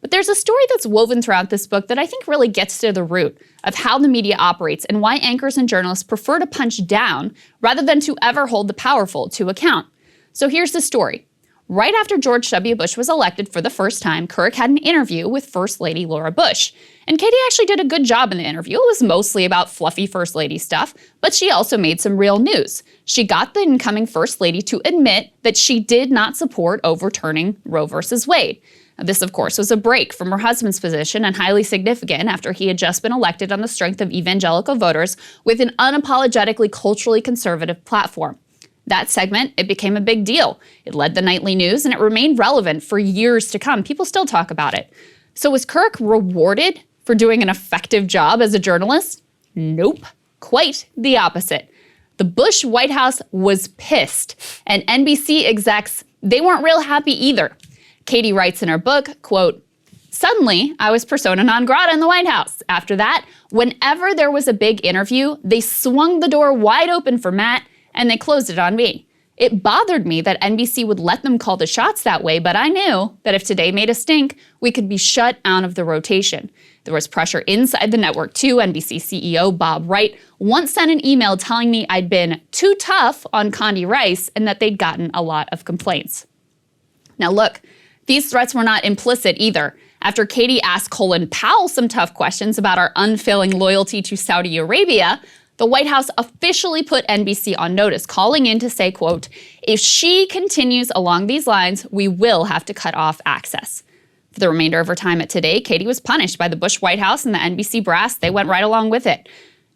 But there's a story that's woven throughout this book that I think really gets to the root of how the media operates and why anchors and journalists prefer to punch down rather than to ever hold the powerful to account. So here's the story. Right after George W. Bush was elected for the first time, Couric had an interview with First Lady Laura Bush. And Katie actually did a good job in the interview. It was mostly about fluffy First Lady stuff, but she also made some real news. She got the incoming First Lady to admit that she did not support overturning Roe v. Wade. This, of course, was a break from her husband's position and highly significant after he had just been elected on the strength of evangelical voters with an unapologetically culturally conservative platform. That segment, it became a big deal. It led the nightly news and it remained relevant for years to come. People still talk about it. So was Couric rewarded for doing an effective job as a journalist? Nope. Quite the opposite. The Bush White House was pissed, and NBC execs, they weren't real happy either. Katie writes in her book, quote, "Suddenly, I was persona non grata in the White House. After that, whenever there was a big interview, they swung the door wide open for Matt, and they closed it on me. It bothered me that NBC would let them call the shots that way, but I knew that if Today made a stink, we could be shut out of the rotation. There was pressure inside the network too. NBC CEO Bob Wright once sent an email telling me I'd been too tough on Condi Rice and that they'd gotten a lot of complaints." Now look, these threats were not implicit either. After Katie asked Colin Powell some tough questions about our unfailing loyalty to Saudi Arabia, the White House officially put NBC on notice, calling in to say, quote, "If she continues along these lines, we will have to cut off access." For the remainder of her time at Today, Katie was punished by the Bush White House and the NBC brass. They went right along with it.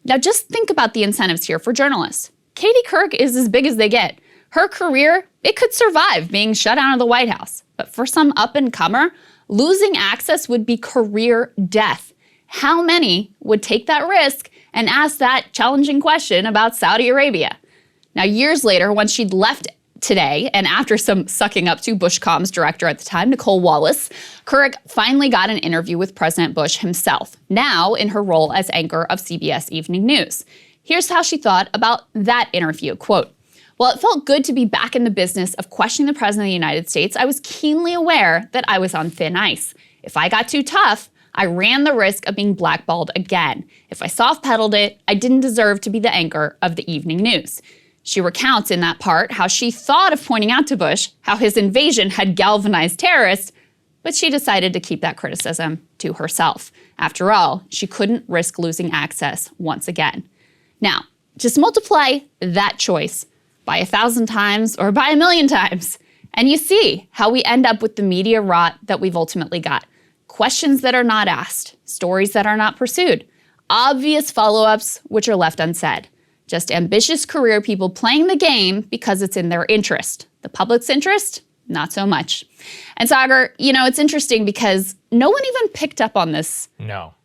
Now just think about the incentives here for journalists. Katie Couric is as big as they get. Her career, it could survive being shut out of the White House. But for some up-and-comer, losing access would be career death. How many would take that risk and ask that challenging question about Saudi Arabia? Now, years later, once she'd left Today, and after some sucking up to Bushcom's director at the time, Nicole Wallace, Couric finally got an interview with President Bush himself, now in her role as anchor of CBS Evening News. Here's how she thought about that interview, quote, "While it felt good to be back in the business of questioning the President of the United States, I was keenly aware that I was on thin ice. If I got too tough, I ran the risk of being blackballed again. If I soft-pedaled it, I didn't deserve to be the anchor of the evening news." She recounts in that part how she thought of pointing out to Bush how his invasion had galvanized terrorists, but she decided to keep that criticism to herself. After all, she couldn't risk losing access once again. Now, just multiply that choice by 1,000 times or by 1,000,000 times, and you see how we end up with the media rot that we've ultimately got. Questions that are not asked, stories that are not pursued, obvious follow-ups which are left unsaid. Just ambitious career people playing the game because it's in their interest. The public's interest? Not so much. And Saagar, you know, it's interesting because no one even picked up on this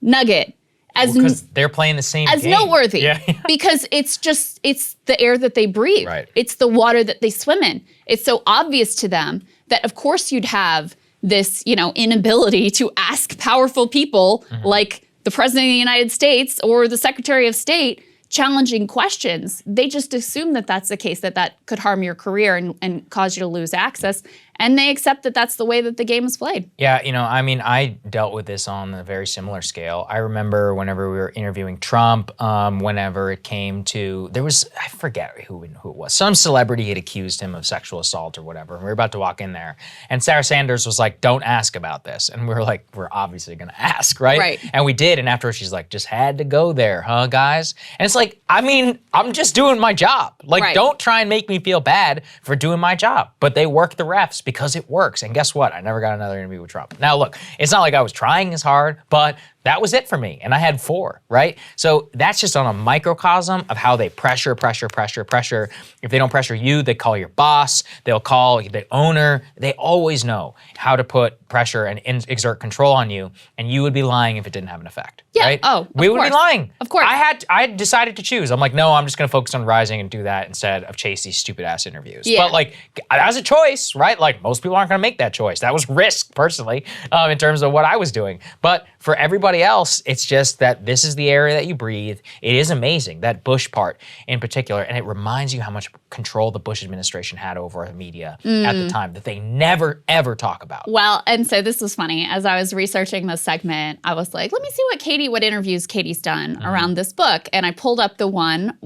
nugget as because they're playing the same as game. Noteworthy. Because it's the air that they breathe. Right. It's the water that they swim in. It's so obvious to them that of course you'd have this, inability to ask powerful people like the President of the United States or the Secretary of State challenging questions. They just assume that that's the case, that could harm your career and cause you to lose access. And they accept that that's the way that the game is played. Yeah, I dealt with this on a very similar scale. I remember whenever we were interviewing Trump, whenever it came to, I forget who it was. Some celebrity had accused him of sexual assault or whatever. And we were about to walk in there. And Sarah Sanders was like, don't ask about this. And we were like, we're obviously going to ask, right? Right. And we did. And afterwards, she's like, just had to go there, huh, guys? And it's like, I'm just doing my job. Like, Don't try and make me feel bad for doing my job. But they work the refs because it works. And guess what? I never got another interview with Trump. Now, look, it's not like I was trying as hard, but that was it for me. And I had 4, right? So that's just on a microcosm of how they pressure. If they don't pressure you, they call your boss. They'll call the owner. They always know how to put pressure and exert control on you. And you would be lying if it didn't have an effect. Yeah. Right? Oh, we would be lying. Of course. I had decided to choose. I'm like, no, I'm just going to focus on Rising and do that instead of chase these stupid ass interviews. Yeah. But like, that was a choice, right? Like, most people aren't going to make that choice. That was risk, personally, in terms of what I was doing. But for everybody else, it's just that this is the area that you breathe. It is amazing, that Bush part in particular, and it reminds you how much control the Bush administration had over the media at the time that they never, ever talk about. Well, and so this was funny. As I was researching this segment, I was like, let me see what interviews Katie's done around this book. And I pulled up the one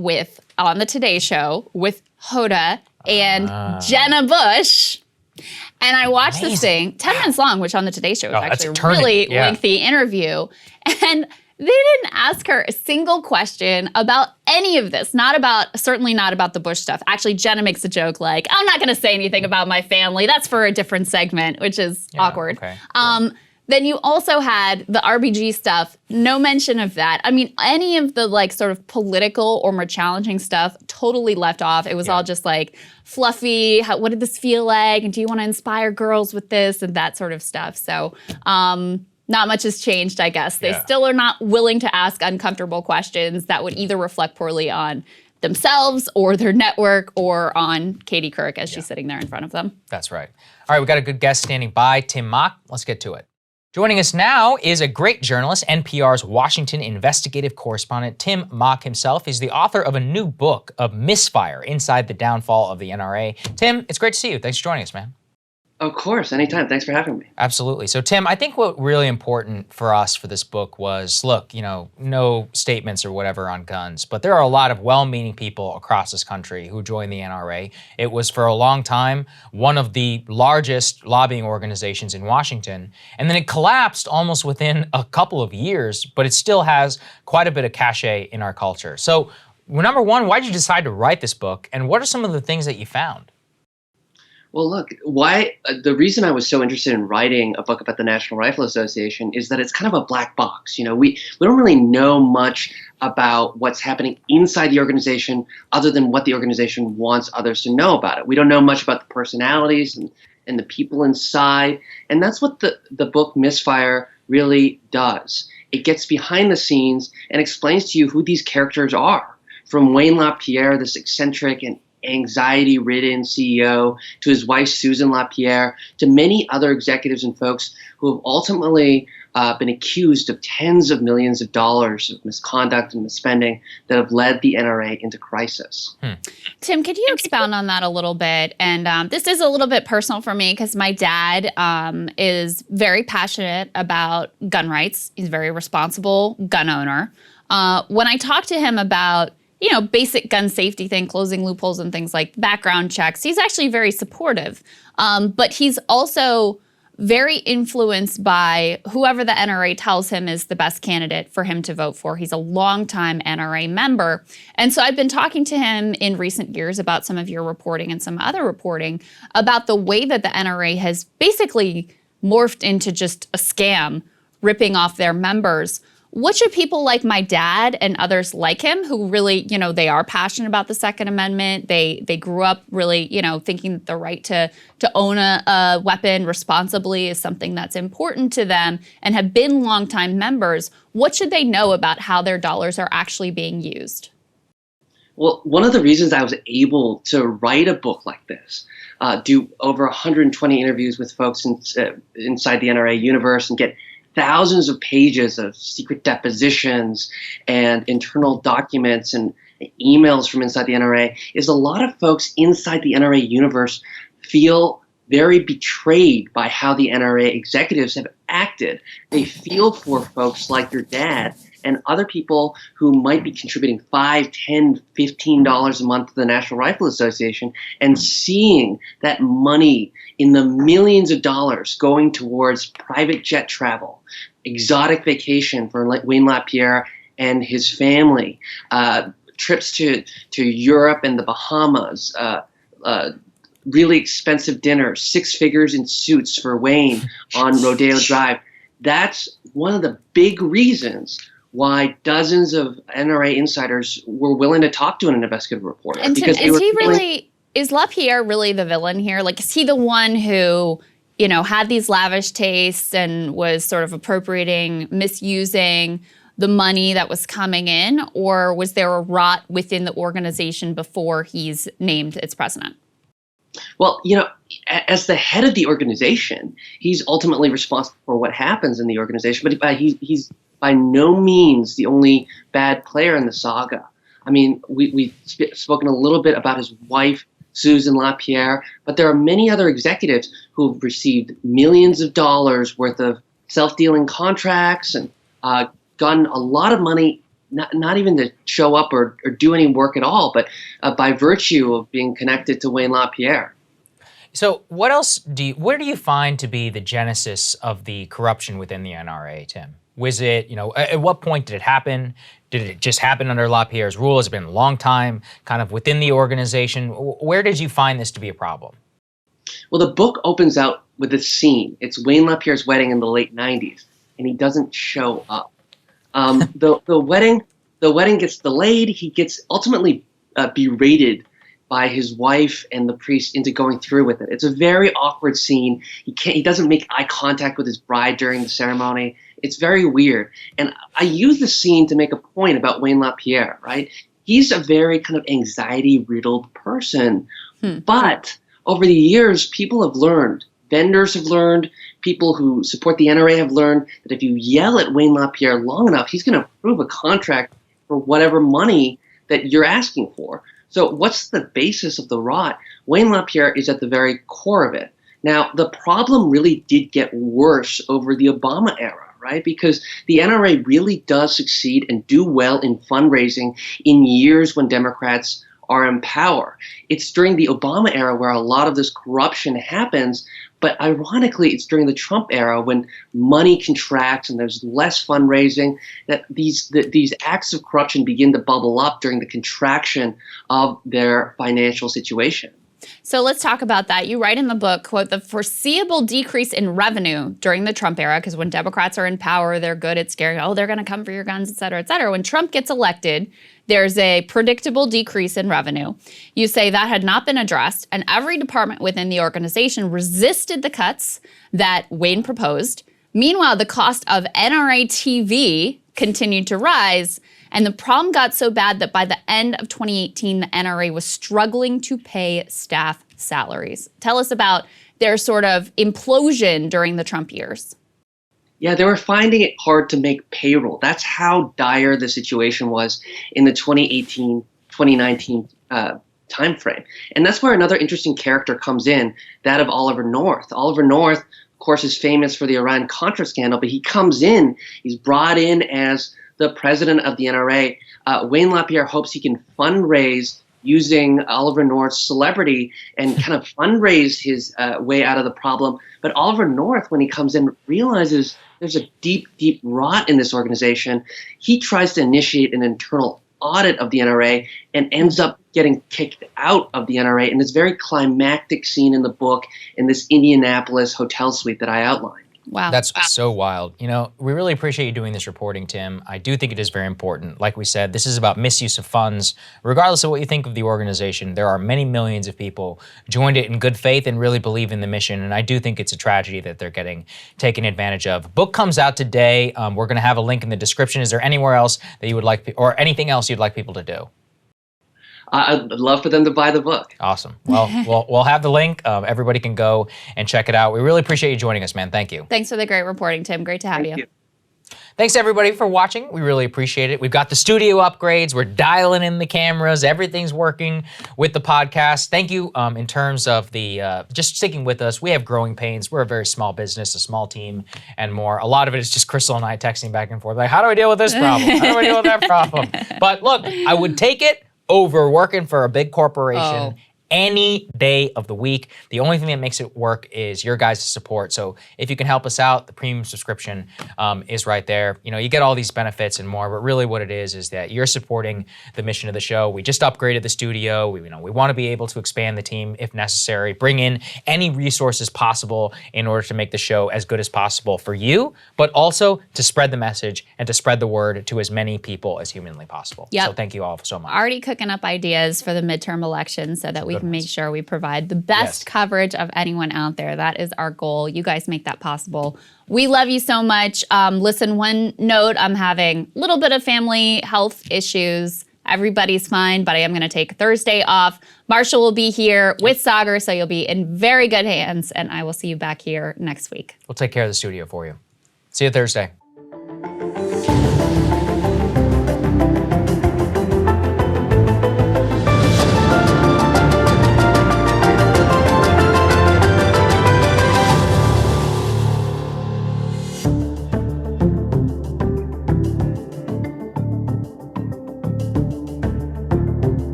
on the Today Show with Hoda and Jenna Bush. And I watched this thing, 10 minutes long, which on the Today Show was actually a really lengthy interview. And they didn't ask her a single question about any of this. Certainly not about the Bush stuff. Actually, Jenna makes a joke like, I'm not going to say anything about my family. That's for a different segment, which is awkward. Okay, cool. Then you also had the RBG stuff, no mention of that. I mean, any of the like sort of political or more challenging stuff totally left off. It was all just like fluffy, what did this feel like? And do you want to inspire girls with this and that sort of stuff? So not much has changed, I guess. They still are not willing to ask uncomfortable questions that would either reflect poorly on themselves or their network or on Katie Couric as she's sitting there in front of them. That's right. All right, we got a good guest standing by, Tim Mock. Let's get to it. Joining us now is a great journalist, NPR's Washington investigative correspondent. Tim Mock himself is the author of a new book of Misfire, Inside the Downfall of the NRA. Tim, it's great to see you. Thanks for joining us, man. Of course, anytime. Thanks for having me. Absolutely. So, Tim, I think what really important for us for this book was, look, no statements or whatever on guns, but there are a lot of well-meaning people across this country who joined the NRA. It was, for a long time, one of the largest lobbying organizations in Washington, and then it collapsed almost within a couple of years, but it still has quite a bit of cachet in our culture. So, number one, why did you decide to write this book, and what are some of the things that you found? Well, look, the reason I was so interested in writing a book about the National Rifle Association is that it's kind of a black box. We don't really know much about what's happening inside the organization other than what the organization wants others to know about it. We don't know much about the personalities and the people inside. And that's what the book Misfire really does. It gets behind the scenes and explains to you who these characters are. From Wayne LaPierre, this eccentric and anxiety-ridden CEO, to his wife, Susan LaPierre, to many other executives and folks who have ultimately been accused of tens of millions of dollars of misconduct and misspending that have led the NRA into crisis. Tim, could you expound on that a little bit? And this is a little bit personal for me because my dad is very passionate about gun rights. He's a very responsible gun owner. When I talk to him about basic gun safety thing, closing loopholes and things like background checks, he's actually very supportive. But he's also very influenced by whoever the NRA tells him is the best candidate for him to vote for. He's a longtime NRA member. And so I've been talking to him in recent years about some of your reporting and some other reporting about the way that the NRA has basically morphed into just a scam, ripping off their members. What should people like my dad and others like him who really, they are passionate about the Second Amendment. They grew up really, thinking that the right to own a weapon responsibly is something that's important to them and have been longtime members. What should they know about how their dollars are actually being used? Well, one of the reasons I was able to write a book like this, do over 120 interviews with folks inside the NRA universe and get thousands of pages of secret depositions and internal documents and emails from inside the NRA, is a lot of folks inside the NRA universe feel very betrayed by how the NRA executives have acted. They feel for folks like your dad and other people who might be contributing $5, $10, $15 a month to the National Rifle Association and seeing that money in the millions of dollars going towards private jet travel, exotic vacation for Wayne LaPierre and his family, trips to Europe and the Bahamas, really expensive dinners, 6 figures in suits for Wayne on Rodeo Drive. That's one of the big reasons why dozens of NRA insiders were willing to talk to an investigative reporter. And Tim, is LaPierre really the villain here? Like, is he the one who, had these lavish tastes and was sort of appropriating, misusing the money that was coming in? Or was there a rot within the organization before he's named its president? Well, as the head of the organization, he's ultimately responsible for what happens in the organization, but he's by no means the only bad player in the saga. I mean, we've spoken a little bit about his wife, Susan LaPierre, but there are many other executives who have received millions of dollars worth of self-dealing contracts and gotten a lot of money, not even to show up or do any work at all, but by virtue of being connected to Wayne LaPierre. So where do you find to be the genesis of the corruption within the NRA, Tim? Was it, at what point did it happen? Did it just happen under LaPierre's rule? Has it been a long time kind of within the organization? Where did you find this to be a problem? Well, the book opens out with this scene. It's Wayne LaPierre's wedding in the late 90s, and he doesn't show up. The wedding gets delayed. He gets ultimately berated by his wife and the priest into going through with it. It's a very awkward scene. He doesn't make eye contact with his bride during the ceremony. It's very weird. And I use the scene to make a point about Wayne LaPierre, right? He's a very kind of anxiety-riddled person. But over the years, people have learned, vendors have learned, people who support the NRA have learned that if you yell at Wayne LaPierre long enough, he's going to approve a contract for whatever money that you're asking for. So what's the basis of the rot? Wayne LaPierre is at the very core of it. Now, the problem really did get worse over the Obama era, right? Because the NRA really does succeed and do well in fundraising in years when Democrats are in power. It's during the Obama era where a lot of this corruption happens, but ironically, it's during the Trump era when money contracts and there's less fundraising that these acts of corruption begin to bubble up during the contraction of their financial situation. So let's talk about that. You write in the book, quote, the foreseeable decrease in revenue during the Trump era, because when Democrats are in power, they're good at scaring, they're going to come for your guns, et cetera, et cetera. When Trump gets elected, there's a predictable decrease in revenue. You say that had not been addressed, and every department within the organization resisted the cuts that Wayne proposed. Meanwhile, the cost of NRA TV continued to rise, and the problem got so bad that by the end of 2018, the NRA was struggling to pay staff salaries. Tell us about their sort of implosion during the Trump years. Yeah, they were finding it hard to make payroll. That's how dire the situation was in the 2018-2019 timeframe. And that's where another interesting character comes in, that of Oliver North. Oliver North, of course, is famous for the Iran-Contra scandal, but he comes in, he's brought in as the president of the NRA. Wayne LaPierre hopes he can fundraise using Oliver North's celebrity and kind of fundraise his way out of the problem. But Oliver North, when he comes in, realizes there's a deep, deep rot in this organization. He tries to initiate an internal audit of the NRA and ends up getting kicked out of the NRA in this very climactic scene in the book in this Indianapolis hotel suite that I outlined. Wow. That's so wild. We really appreciate you doing this reporting, Tim. I do think it is very important. Like we said, this is about misuse of funds. Regardless of what you think of the organization, there are many millions of people joined it in good faith and really believe in the mission. And I do think it's a tragedy that they're getting taken advantage of. Book comes out today. We're going to have a link in the description. Is there anywhere else that you would like, or anything else you'd like people to do? I'd love for them to buy the book. Awesome. Well, we'll have the link. Everybody can go and check it out. We really appreciate you joining us, man. Thank you. Thanks for the great reporting, Tim. Great to have you. Thanks, everybody, for watching. We really appreciate it. We've got the studio upgrades. We're dialing in the cameras. Everything's working with the podcast. Thank you in terms of the just sticking with us. We have growing pains. We're a very small business, a small team, and more. A lot of it is just Krystal and I texting back and forth. Like, how do I deal with this problem? How do I deal with that problem? But look, I would take it over working for a big corporation any day of the week. The only thing that makes it work is your guys' support. So if you can help us out, the premium subscription is right there. You know, you get all these benefits and more, but really what it is that you're supporting the mission of the show. We just upgraded the studio. We want to be able to expand the team if necessary, bring in any resources possible in order to make the show as good as possible for you, but also to spread the message and to spread the word to as many people as humanly possible. Yep. So thank you all so much. Already cooking up ideas for the midterm elections so that we can make sure we provide the best coverage of anyone out there. That is our goal. You guys make that possible. We love you so much. Listen, one note, I'm having a little bit of family health issues. Everybody's fine, but I am going to take Thursday off. Marshall will be here with Saagar, so you'll be in very good hands, and I will see you back here next week. We'll take care of the studio for you. See you Thursday.